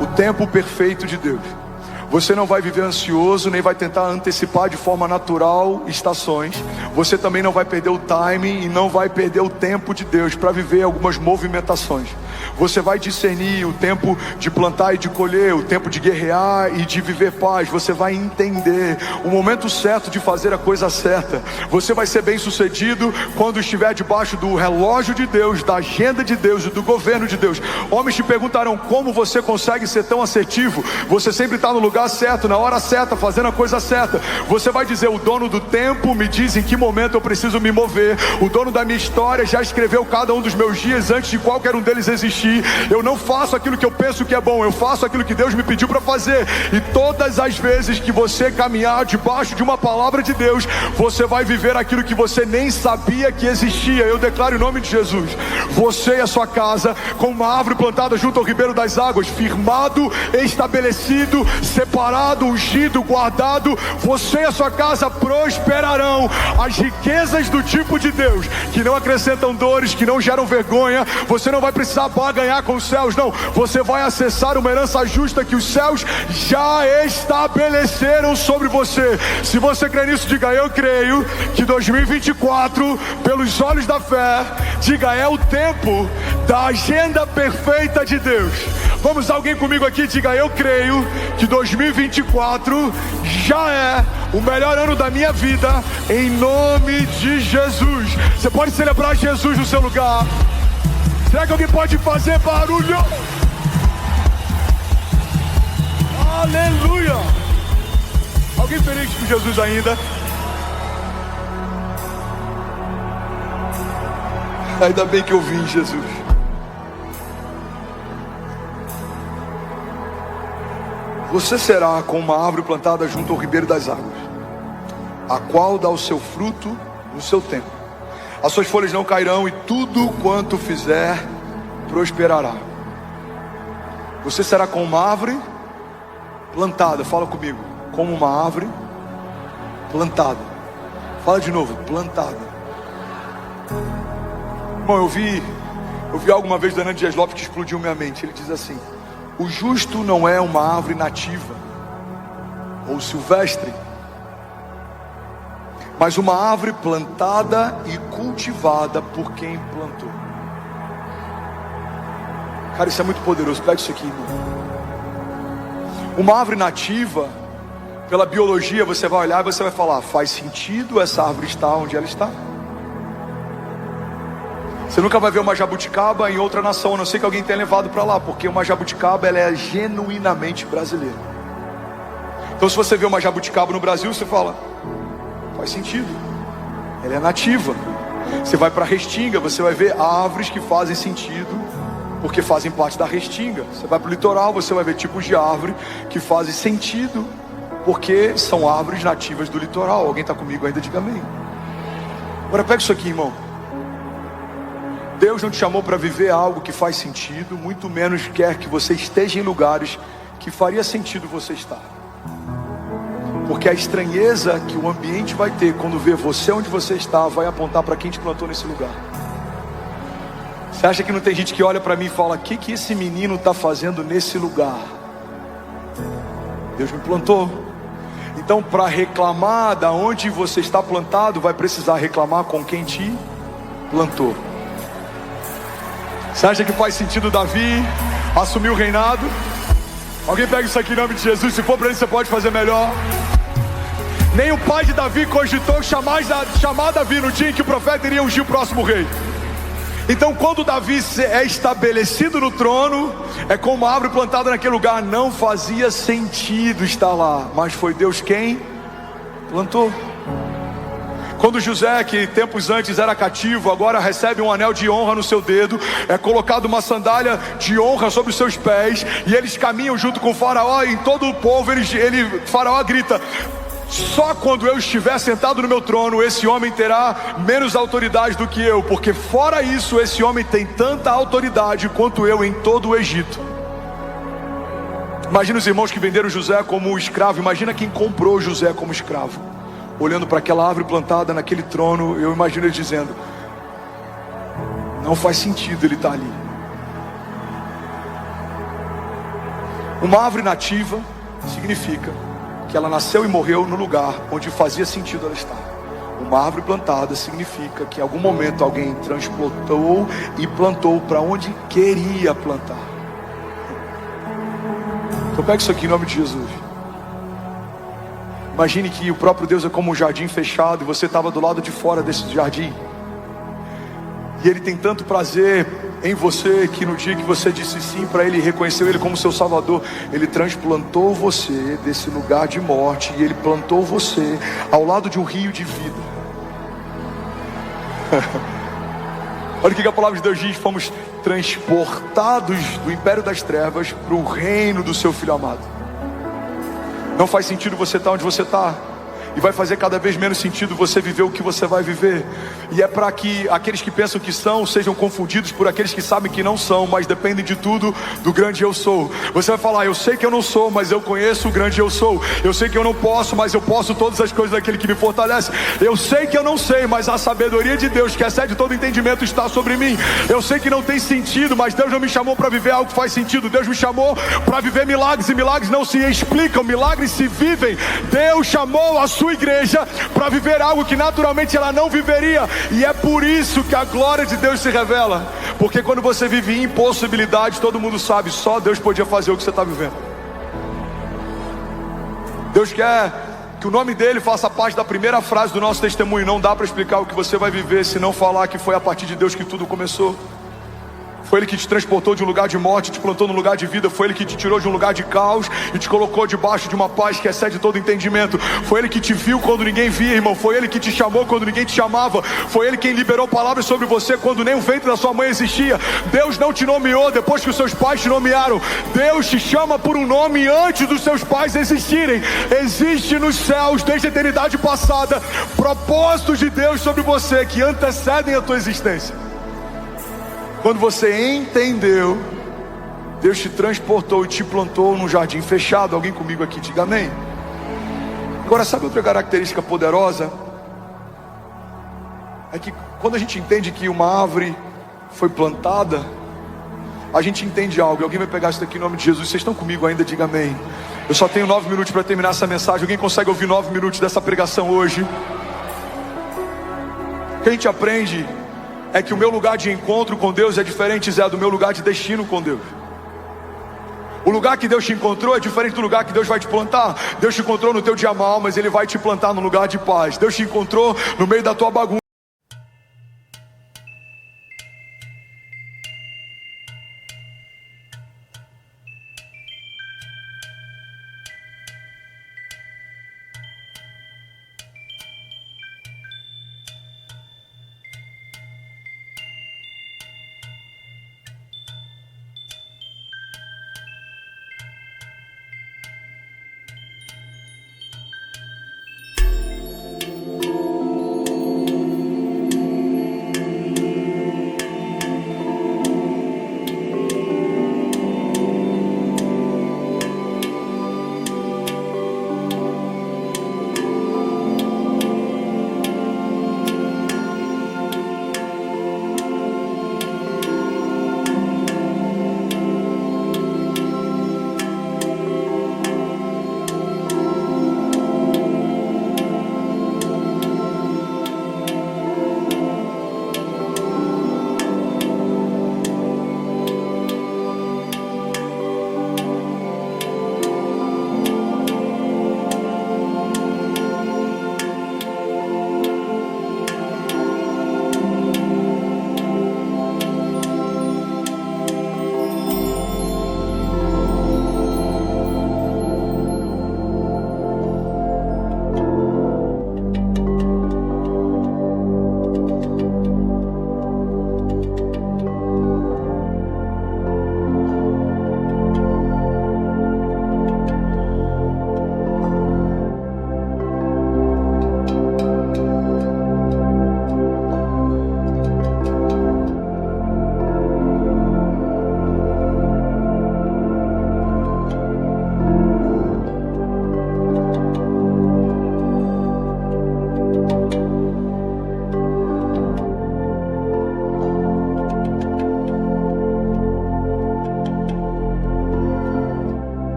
O tempo perfeito de Deus. Você não vai viver ansioso, nem vai tentar antecipar de forma natural estações. Você também não vai perder o timing e não vai perder o tempo de Deus para viver algumas movimentações. Você vai discernir o tempo de plantar e de colher, o tempo de guerrear e de viver paz. Você vai entender o momento certo de fazer a coisa certa. Você vai ser bem sucedido quando estiver debaixo do relógio de Deus, da agenda de Deus e do governo de Deus. Homens te perguntarão como você consegue ser tão assertivo. Você sempre está no lugar certo, na hora certa, fazendo a coisa certa. Você vai dizer: o dono do tempo me diz em que momento eu preciso me mover. O dono da minha história já escreveu cada um dos meus dias antes de qualquer um deles existir. Eu não faço aquilo que eu penso que é bom, eu faço aquilo que Deus me pediu para fazer. E todas as vezes que você caminhar debaixo de uma palavra de Deus, você vai viver aquilo que você nem sabia que existia. Eu declaro em nome de Jesus, você e a sua casa como uma árvore plantada junto ao ribeiro das águas, firmado, estabelecido, separado, ungido, guardado. Você e a sua casa prosperarão. As riquezas do tipo de Deus, que não acrescentam dores, que não geram vergonha. Você não vai precisar ganhar com os céus, não. Você vai acessar uma herança justa que os céus já estabeleceram sobre você. Se você crê nisso, diga: eu creio que 2024, pelos olhos da fé, diga: é o tempo da agenda perfeita de Deus. Vamos, alguém comigo aqui, diga: eu creio que 2024 já é o melhor ano da minha vida, em nome de Jesus. Você pode celebrar Jesus no seu lugar. Será que alguém pode fazer barulho? Aleluia! Alguém feliz com Jesus ainda? Ainda bem que eu vim, Jesus. Você será como uma árvore plantada junto ao ribeiro das águas, a qual dá o seu fruto no seu tempo. As suas folhas não cairão e tudo quanto fizer prosperará. Você será como uma árvore plantada. Fala comigo. Como uma árvore plantada. Fala de novo. Plantada. Irmão, eu vi algo uma vez do Hernando Dias Lopes que explodiu minha mente. Ele diz assim: o justo não é uma árvore nativa ou silvestre, mas uma árvore plantada e cultivada por quem plantou. Cara, isso é muito poderoso. Pega isso aqui, irmão. Uma árvore nativa, pela biologia, você vai olhar e você vai falar: faz sentido essa árvore estar onde ela está. Você nunca vai ver uma jabuticaba em outra nação, a não ser que alguém tenha levado para lá, porque uma jabuticaba, ela é genuinamente brasileira. Então se você vê uma jabuticaba no Brasil, você fala: Faz sentido. Ela é nativa. Você vai para a Restinga, você vai ver árvores que fazem sentido, porque fazem parte da Restinga. Você vai para o litoral, você vai ver tipos de árvore que fazem sentido, porque são árvores nativas do litoral. Alguém está comigo ainda? Diga amém. Agora pega isso aqui, irmão. Deus não te chamou para viver algo que faz sentido, muito menos quer que você esteja em lugares que faria sentido você estar. Porque a estranheza que o ambiente vai ter quando vê você onde você está, vai apontar para quem te plantou nesse lugar. Você acha que não tem gente que olha para mim e fala: o que esse menino está fazendo nesse lugar? Deus me plantou. Então, para reclamar da onde você está plantado, vai precisar reclamar com quem te plantou. Você acha que faz sentido Davi assumir o reinado? Alguém pega isso aqui em nome de Jesus. Se for para ele, você pode fazer melhor. Nem o pai de Davi cogitou chamar Davi no dia em que o profeta iria ungir o próximo rei. Então, quando Davi é estabelecido no trono, é como uma árvore plantada naquele lugar. Não fazia sentido estar lá, mas foi Deus quem plantou. Quando José, que tempos antes era cativo, agora recebe um anel de honra no seu dedo, é colocado uma sandália de honra sobre os seus pés, e eles caminham junto com o faraó, e em todo o povo faraó grita: só quando eu estiver sentado no meu trono, esse homem terá menos autoridade do que eu, porque fora isso, esse homem tem tanta autoridade quanto eu em todo o Egito. Imagina os irmãos que venderam José como escravo. Imagina quem comprou José como escravo, olhando para aquela árvore plantada naquele trono. Eu imagino ele dizendo: não faz sentido ele estar ali. Uma árvore nativa significa que ela nasceu e morreu no lugar onde fazia sentido ela estar. Uma árvore plantada significa que em algum momento alguém transplantou e plantou para onde queria plantar. Então pega isso aqui em nome de Jesus. Imagine que o próprio Deus é como um jardim fechado, e você estava do lado de fora desse jardim, e Ele tem tanto prazer em você, que no dia que você disse sim para Ele, reconheceu Ele como seu Salvador, Ele transplantou você desse lugar de morte, e Ele plantou você ao lado de um rio de vida. Olha o que a palavra de Deus diz: fomos transportados do império das trevas para o reino do seu Filho amado. Não faz sentido você estar onde você está, e vai fazer cada vez menos sentido você viver o que você vai viver. E é para que aqueles que pensam que são, sejam confundidos por aqueles que sabem que não são, mas dependem de tudo do grande eu sou. Você vai falar: eu sei que eu não sou, mas eu conheço o grande eu sou. Eu sei que eu não posso, mas eu posso todas as coisas daquele que me fortalece. Eu sei que eu não sei, mas a sabedoria de Deus, que excede todo entendimento, está sobre mim. Eu sei que não tem sentido, mas Deus não me chamou para viver algo que faz sentido. Deus me chamou para viver milagres, e milagres não se explicam, milagres se vivem. Deus chamou a sua igreja para viver algo que naturalmente ela não viveria, e é por isso que a glória de Deus se revela. Porque quando você vive impossibilidade, todo mundo sabe, só Deus podia fazer o que você está vivendo. Deus quer que o nome dele faça parte da primeira frase do nosso testemunho. Não dá para explicar o que você vai viver se não falar que foi a partir de Deus que tudo começou. Foi Ele que te transportou de um lugar de morte, te plantou num lugar de vida. Foi Ele que te tirou de um lugar de caos e te colocou debaixo de uma paz que excede todo entendimento. Foi Ele que te viu quando ninguém via, irmão. Foi Ele que te chamou quando ninguém te chamava. Foi Ele quem liberou palavras sobre você quando nem o ventre da sua mãe existia. Deus não te nomeou depois que os seus pais te nomearam. Deus te chama por um nome antes dos seus pais existirem. Existe nos céus, desde a eternidade passada, propósitos de Deus sobre você que antecedem a tua existência. Quando você entendeu, Deus te transportou e te plantou num jardim fechado. Alguém comigo aqui, diga amém. Agora, sabe outra característica poderosa? É que quando a gente entende que uma árvore foi plantada, a gente entende algo. Alguém vai pegar isso daqui em nome de Jesus. Vocês estão comigo ainda? Diga amém. Eu só tenho 9 minutos para terminar essa mensagem. Alguém consegue ouvir 9 minutos dessa pregação hoje? O que a gente aprende é que o meu lugar de encontro com Deus é diferente, Zé, do meu lugar de destino com Deus. O lugar que Deus te encontrou é diferente do lugar que Deus vai te plantar. Deus te encontrou no teu dia mal, mas Ele vai te plantar no lugar de paz. Deus te encontrou no meio da tua bagunça.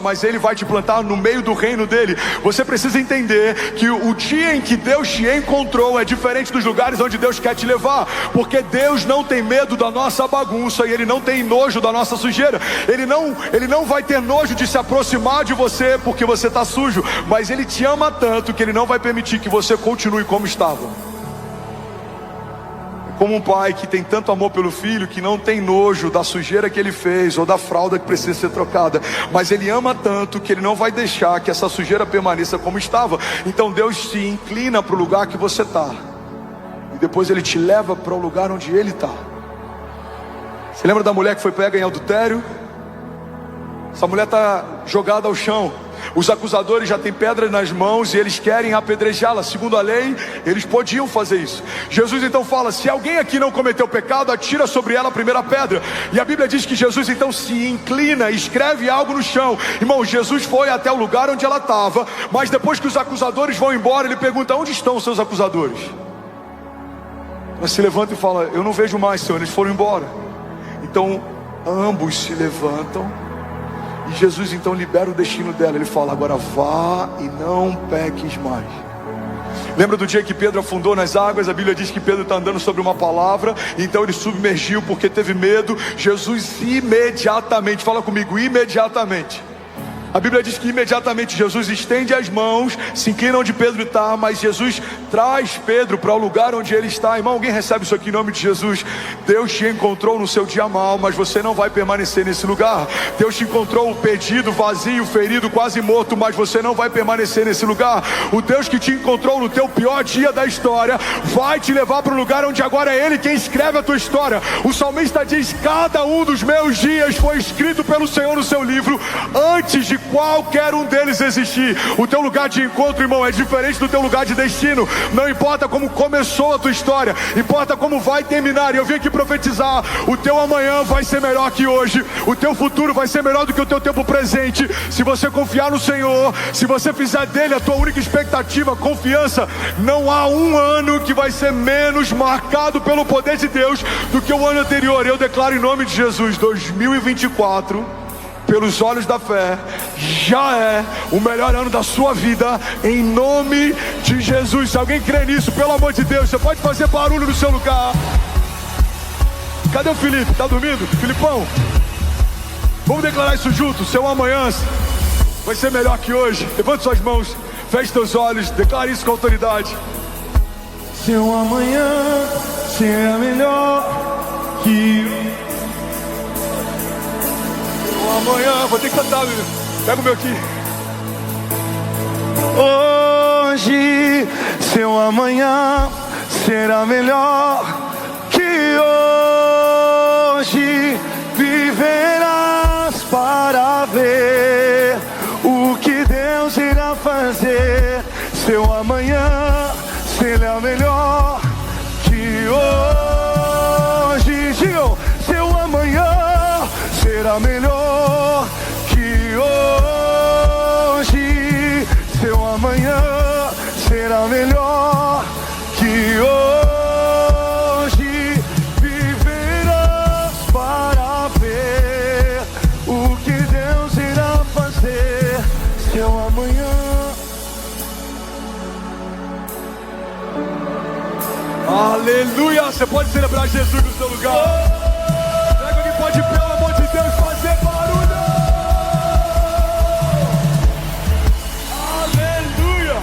mas Ele vai te plantar no meio do reino dEle. Você precisa entender que o dia em que Deus te encontrou é diferente dos lugares onde Deus quer te levar, porque Deus não tem medo da nossa bagunça e Ele não tem nojo da nossa sujeira. Ele não vai ter nojo de se aproximar de você porque você está sujo, mas Ele te ama tanto que Ele não vai permitir que você continue como estava. Como um pai que tem tanto amor pelo filho, que não tem nojo da sujeira que ele fez ou da fralda que precisa ser trocada, mas Ele ama tanto que Ele não vai deixar que essa sujeira permaneça como estava. Então Deus se inclina para o lugar que você está e depois Ele te leva para o lugar onde Ele está. Você lembra da mulher que foi pega em adultério? Essa mulher está jogada ao chão. Os acusadores já têm pedras nas mãos e eles querem apedrejá-la. Segundo a lei, eles podiam fazer isso. Jesus então fala: se alguém aqui não cometeu pecado, atira sobre ela a primeira pedra. E a Bíblia diz que Jesus então se inclina e escreve algo no chão. Irmão, Jesus foi até o lugar onde ela estava, mas depois que os acusadores vão embora, Ele pergunta: onde estão os seus acusadores? Ela se levanta e fala: eu não vejo mais, Senhor, eles foram embora. Então ambos se levantam e Jesus então libera o destino dela. Ele fala: agora vá e não peques mais. Lembra do dia que Pedro afundou nas águas? A Bíblia diz que Pedro está andando sobre uma palavra, então ele submergiu porque teve medo. Jesus imediatamente, fala comigo, imediatamente. A Bíblia diz que imediatamente Jesus estende as mãos, se inclina onde Pedro está, mas Jesus traz Pedro para o lugar onde ele está. Irmão, alguém recebe isso aqui em nome de Jesus? Deus te encontrou no seu dia mal, mas você não vai permanecer nesse lugar. Deus te encontrou perdido, vazio, ferido, quase morto, mas você não vai permanecer nesse lugar. O Deus que te encontrou no teu pior dia da história vai te levar para um lugar onde agora é Ele quem escreve a tua história. O salmista diz: cada um dos meus dias foi escrito pelo Senhor no seu livro, antes de qualquer um deles existir. O teu lugar de encontro, irmão, é diferente do teu lugar de destino. Não importa como começou a tua história, importa como vai terminar. E eu vim aqui profetizar: o teu amanhã vai ser melhor que hoje. O teu futuro vai ser melhor do que o teu tempo presente. Se você confiar no Senhor, se você fizer dele a tua única expectativa, confiança, não há um ano que vai ser menos marcado pelo poder de Deus do que o ano anterior. Eu declaro em nome de Jesus, 2024, pelos olhos da fé, já é o melhor ano da sua vida, em nome de Jesus. Se alguém crê nisso, pelo amor de Deus, você pode fazer barulho no seu lugar. Cadê o Felipe? Tá dormindo? Filipão, vamos declarar isso junto. Seu amanhã vai ser melhor que hoje. Levante suas mãos, feche seus olhos, declare isso com autoridade. Seu amanhã será melhor que amanhã, vou ter que cantar, meu. Pega o meu aqui. hoje. Seu amanhã será melhor que hoje. Viverás para ver o que Deus irá fazer. Seu amanhã será melhor que hoje. Digam, seu amanhã será melhor que hoje. Seu amanhã será melhor que hoje. Viverás para ver o que Deus irá fazer. Seu amanhã. Aleluia! Você pode celebrar Jesus no seu lugar. Será que alguém pode, pelo amor de Deus, fazer barulho? Aleluia!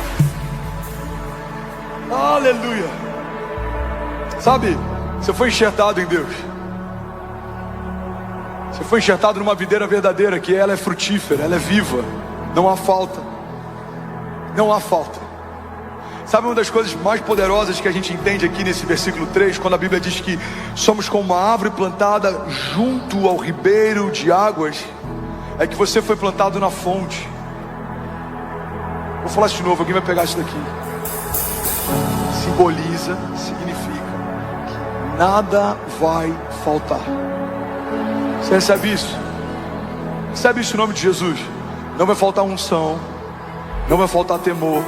Aleluia! Sabe, você foi enxertado em Deus. Você foi enxertado numa videira verdadeira, que ela é frutífera, ela é viva. Não há falta. Não há falta. Sabe uma das coisas mais poderosas que a gente entende aqui nesse versículo 3, quando a Bíblia diz que somos como uma árvore plantada junto ao ribeiro de águas, é que você foi plantado na fonte. Vou falar isso de novo, alguém vai pegar isso daqui. Simboliza, significa que nada vai faltar. Você recebe isso? Recebe isso em nome de Jesus. Não vai faltar unção, não vai faltar temor,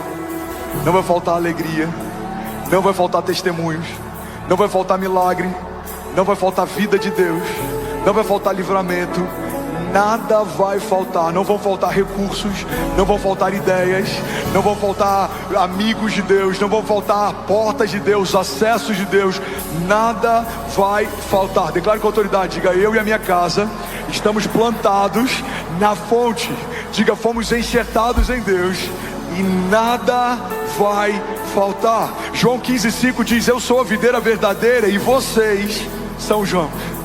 não vai faltar alegria, não vai faltar testemunhos, não vai faltar milagre, não vai faltar vida de Deus, não vai faltar livramento. nada vai faltar. Não vão faltar recursos, não vão faltar ideias, não vão faltar amigos de Deus, não vão faltar portas de Deus, acessos de Deus. Nada vai faltar. Declare com autoridade, diga: eu e a minha casa estamos plantados na fonte. Diga: fomos enxertados em Deus e nada vai faltar. João 15:5 diz: eu sou a videira verdadeira e vocês são os ramos.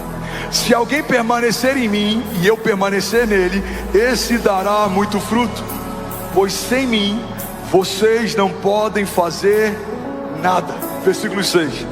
Se alguém permanecer em mim e eu permanecer nele, esse dará muito fruto, pois sem mim vocês não podem fazer nada. Versículo 6.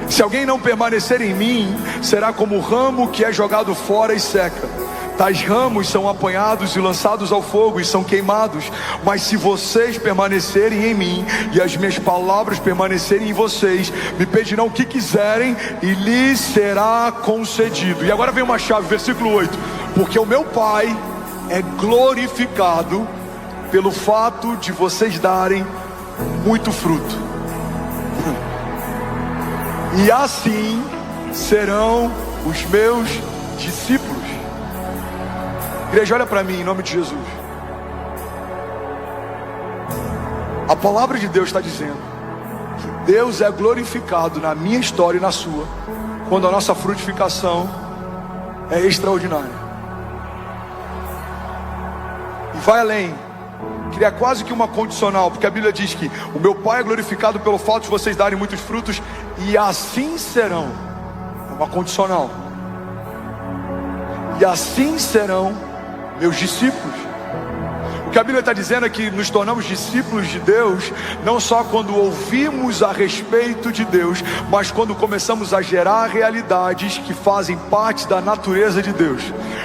Se alguém não permanecer em mim, será como o ramo que é jogado fora e seca. Tais ramos são apanhados e lançados ao fogo e são queimados. Mas se vocês permanecerem em mim e as minhas palavras permanecerem em vocês, me pedirão o que quiserem e lhes será concedido. E agora vem uma chave, versículo 8. Porque o meu Pai é glorificado pelo fato de vocês darem muito fruto, e assim serão os meus discípulos. Igreja, olha para mim em nome de Jesus. A palavra de Deus está dizendo que Deus é glorificado na minha história e na sua, quando a nossa frutificação é extraordinária. E vai além, cria quase que uma condicional, porque a Bíblia diz que o meu Pai é glorificado pelo fato de vocês darem muitos frutos, e assim serão. É uma condicional. E assim serão meus discípulos. O que a Bíblia está dizendo é que nos tornamos discípulos de Deus não só quando ouvimos a respeito de Deus, mas quando começamos a gerar realidades que fazem parte da natureza de Deus.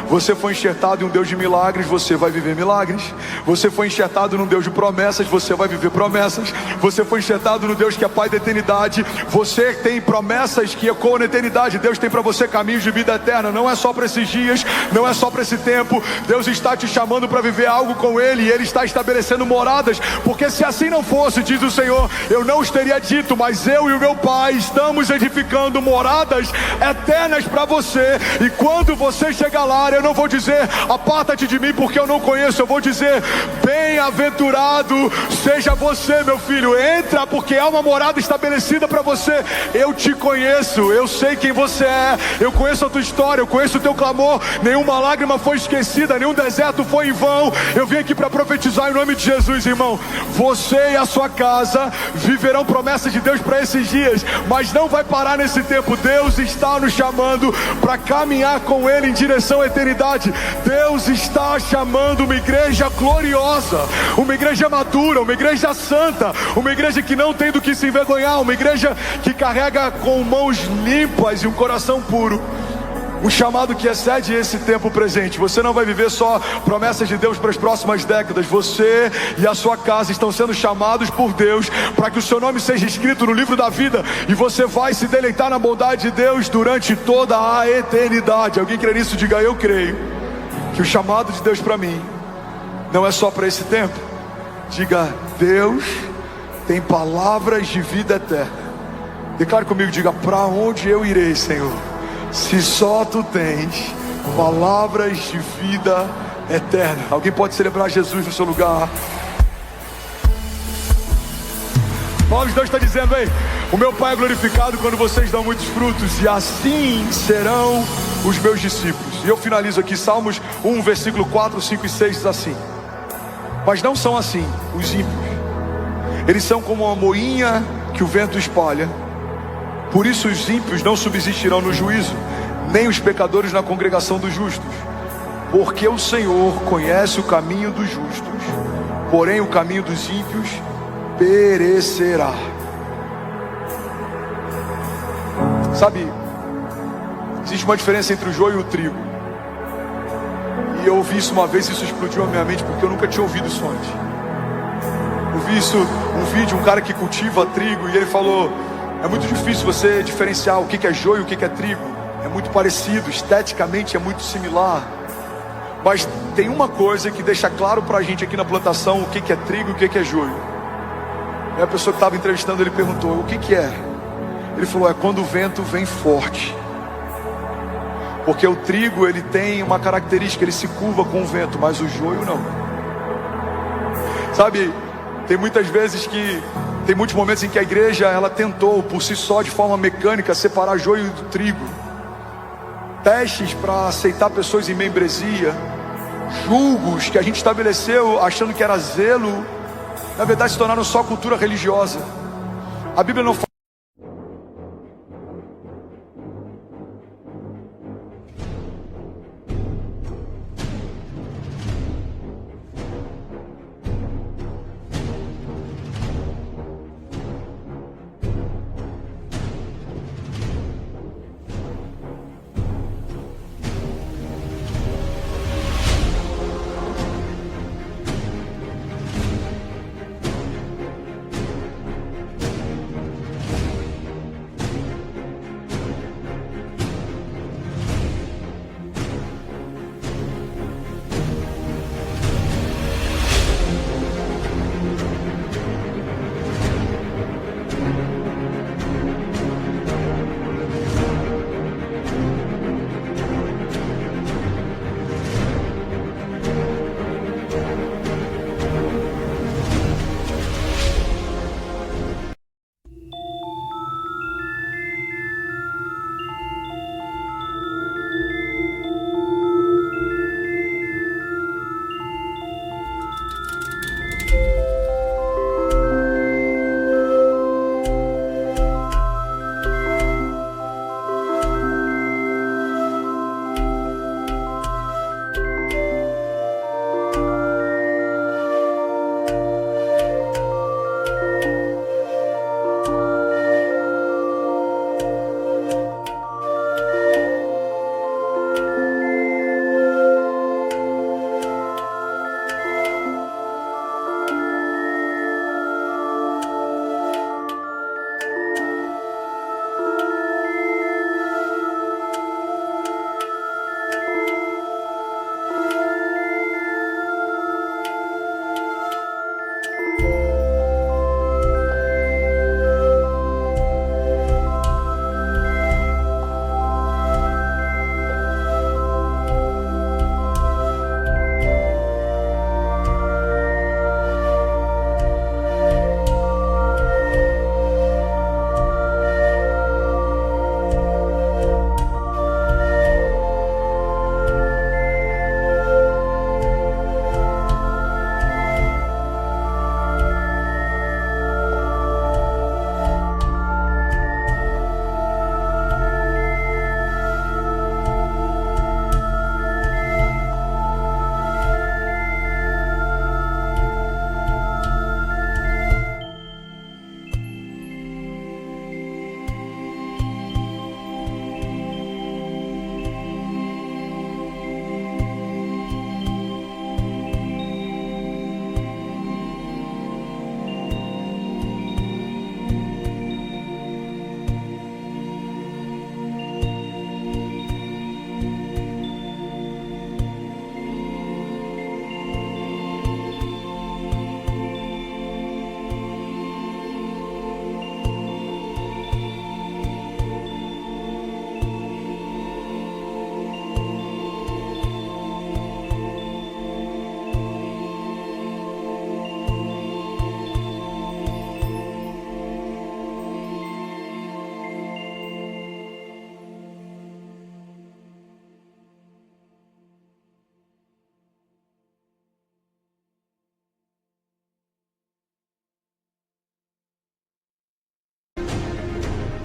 Você foi enxertado em um Deus de milagres, você vai viver milagres. Você foi enxertado num Deus de promessas, você vai viver promessas. Você foi enxertado no Deus que é Pai da eternidade, você tem promessas que ecoam na eternidade. Deus tem para você caminhos de vida eterna. Não é só para esses dias, não é só para esse tempo. Deus está te chamando para viver algo com Ele, e Ele está estabelecendo moradas. Porque se assim não fosse, diz o Senhor, eu não os teria dito, mas eu e o meu Pai estamos edificando moradas eternas para você. E quando você chegar lá, eu não vou dizer aparta-te de mim porque eu não conheço. Eu vou dizer: bem-aventurado seja você, meu filho, entra, porque há uma morada estabelecida para você. Eu te conheço, eu sei quem você é, eu conheço a tua história, eu conheço o teu clamor. Nenhuma lágrima foi esquecida, nenhum deserto foi em vão. Eu vim aqui para profetizar em nome de Jesus, irmão. Você e a sua casa viverão promessas de Deus para esses dias, mas não vai parar nesse tempo. Deus está nos chamando para caminhar com Ele em direção à eternidade. Deus está chamando uma igreja gloriosa, uma igreja madura, uma igreja santa, uma igreja que não tem do que se envergonhar, uma igreja que carrega com mãos limpas e um coração puro. Um chamado que excede esse tempo presente. Você não vai viver só promessas de Deus para as próximas décadas. Você e a sua casa estão sendo chamados por Deus para que o seu nome seja escrito no livro da vida, e você vai se deleitar na bondade de Deus durante toda a eternidade. Alguém crê nisso? Diga: eu creio que o chamado de Deus para mim não é só para esse tempo. Diga: Deus tem palavras de vida eterna. Declare comigo, diga: para onde eu irei, Senhor, se só tu tens palavras de vida eterna? Alguém pode celebrar Jesus no seu lugar? A palavra de Deus está dizendo: ei, o meu Pai é glorificado quando vocês dão muitos frutos, e assim serão os meus discípulos. E eu finalizo aqui, Salmos 1, versículo 4, 5 e 6 diz assim: mas não são assim os ímpios, eles são como uma moinha que o vento espalha. Por isso os ímpios não subsistirão no juízo, nem os pecadores na congregação dos justos. Porque o Senhor conhece o caminho dos justos, porém o caminho dos ímpios perecerá. Sabe, existe uma diferença entre o joio e o trigo. E eu ouvi isso uma vez, isso explodiu a minha mente, porque eu nunca tinha ouvido isso antes. Eu vi isso, um vídeo, um cara que cultiva trigo, e ele falou: é muito difícil você diferenciar o que é joio e o que é trigo. É muito parecido, esteticamente é muito similar. Mas tem uma coisa que deixa claro pra gente aqui na plantação o que é trigo e o que é joio. E a pessoa que estava entrevistando, ele perguntou: o que é? Ele falou: é quando o vento vem forte. Porque o trigo, ele tem uma característica, ele se curva com o vento, mas o joio não. Sabe, tem muitos momentos em que a igreja, ela tentou por si só, de forma mecânica, separar joio do trigo. Testes para aceitar pessoas em membresia, julgos que a gente estabeleceu achando que era zelo, na verdade se tornaram só cultura religiosa. A Bíblia não fala.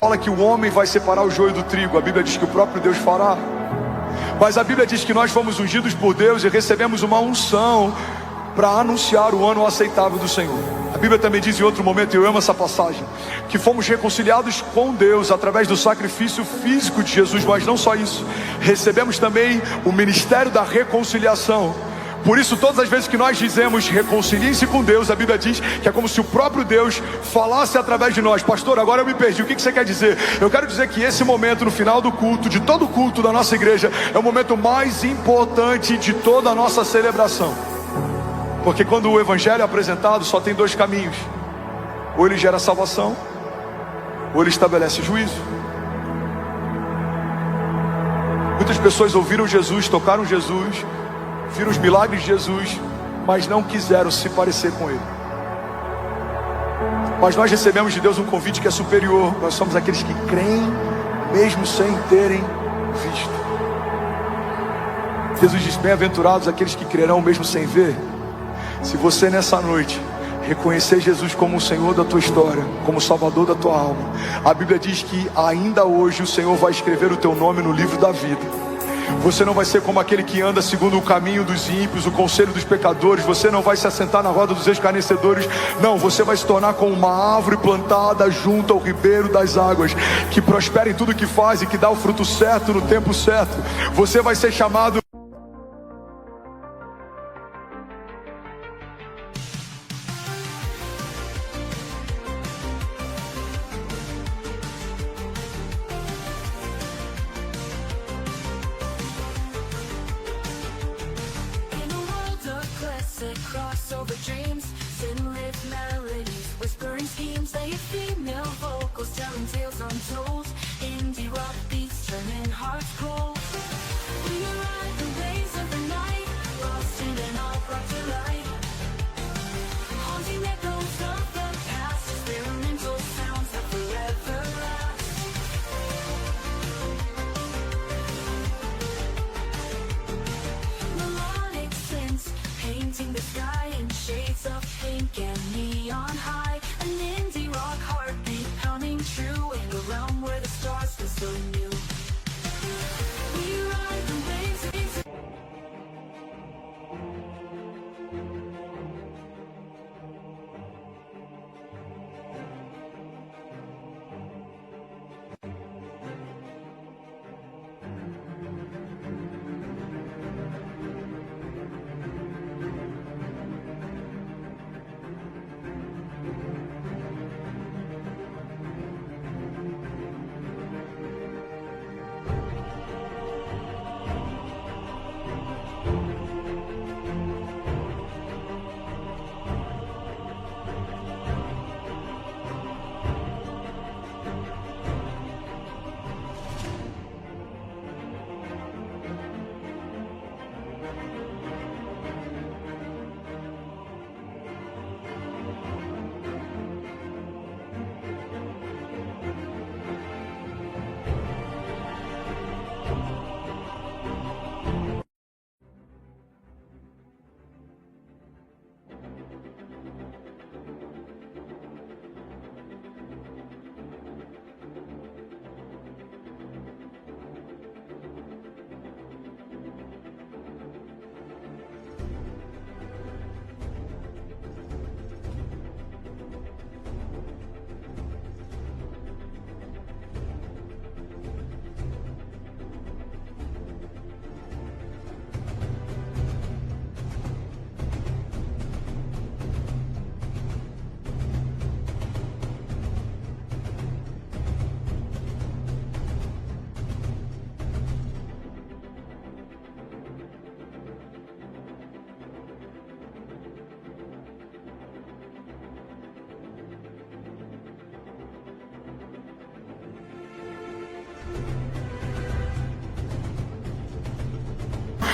Fala que o homem vai separar o joio do trigo, a Bíblia diz que o próprio Deus fará. Mas a Bíblia diz que nós fomos ungidos por Deus e recebemos uma unção para anunciar o ano aceitável do Senhor. A Bíblia também diz em outro momento, e eu amo essa passagem, que fomos reconciliados com Deus através do sacrifício físico de Jesus. Mas não só isso, recebemos também o ministério da reconciliação. Por isso, todas as vezes que nós dizemos reconciliem-se com Deus, a Bíblia diz que é como se o próprio Deus falasse através de nós. Pastor, agora eu me perdi, o que você quer dizer? Eu quero dizer que esse momento no final do culto, de todo culto da nossa igreja, é o momento mais importante de toda a nossa celebração. Porque quando o evangelho é apresentado, só tem dois caminhos: ou ele gera salvação, ou ele estabelece juízo. Muitas pessoas ouviram Jesus, tocaram Jesus, viram os milagres de Jesus, mas não quiseram se parecer com Ele. Mas nós recebemos de Deus um convite que é superior. Nós somos aqueles que creem, mesmo sem terem visto. Jesus diz: bem-aventurados aqueles que crerão mesmo sem ver. Se você nessa noite reconhecer Jesus como o Senhor da tua história, como o Salvador da tua alma, a Bíblia diz que ainda hoje o Senhor vai escrever o teu nome no livro da vida. Você não vai ser como aquele que anda segundo o caminho dos ímpios, o conselho dos pecadores. Você não vai se assentar na roda dos escarnecedores. Não, você vai se tornar como uma árvore plantada junto ao ribeiro das águas, que prospera em tudo que faz e que dá o fruto certo no tempo certo. Você vai ser chamado crossover dreams, sin-lit melodies, whispering schemes, they female vocals telling tales untold, indie rock beats turning hearts cold. We ride the waves of the night, lost in an all brought to light, haunting echoes of the past, experimental sounds that forever last. Melodic synths painting the sky in shades of pink and neon high. An indie rock heartbeat pounding true in a realm where the stars feel so new. We ride the waves.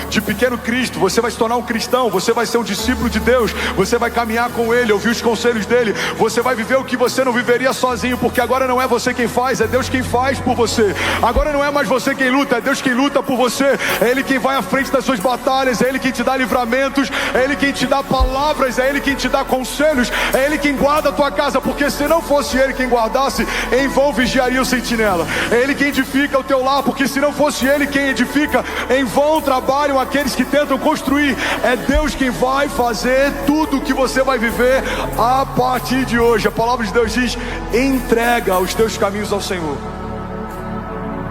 de pequeno Cristo, você vai se tornar um cristão, você vai ser um discípulo de Deus, você vai caminhar com Ele, ouvir os conselhos dEle, você vai viver o que você não viveria sozinho, porque agora não é você quem faz, é Deus quem faz por você. Agora não é mais você quem luta, é Deus quem luta por você. É Ele quem vai à frente das suas batalhas, é Ele quem te dá livramentos, é Ele quem te dá palavras, é Ele quem te dá conselhos, é Ele quem guarda a tua casa, porque se não fosse Ele quem guardasse, em vão vigiaria o sentinela. É Ele quem edifica o teu lar, porque se não fosse Ele quem edifica, em vão trabalham aqueles que tentam construir. É Deus quem vai fazer tudo o que você vai viver a partir de hoje. A palavra de Deus diz: entrega os teus caminhos ao Senhor,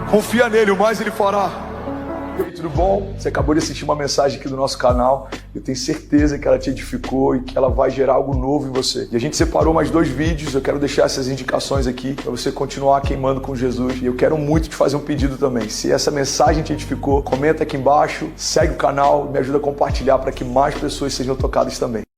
confia nele, o mais Ele fará. E aí, tudo bom? Você acabou de assistir uma mensagem aqui do nosso canal. Eu tenho certeza que ela te edificou e que ela vai gerar algo novo em você. E a gente separou mais 2 vídeos. Eu quero deixar essas indicações aqui para você continuar queimando com Jesus. E eu quero muito te fazer um pedido também. Se essa mensagem te edificou, comenta aqui embaixo, segue o canal, me ajuda a compartilhar para que mais pessoas sejam tocadas também.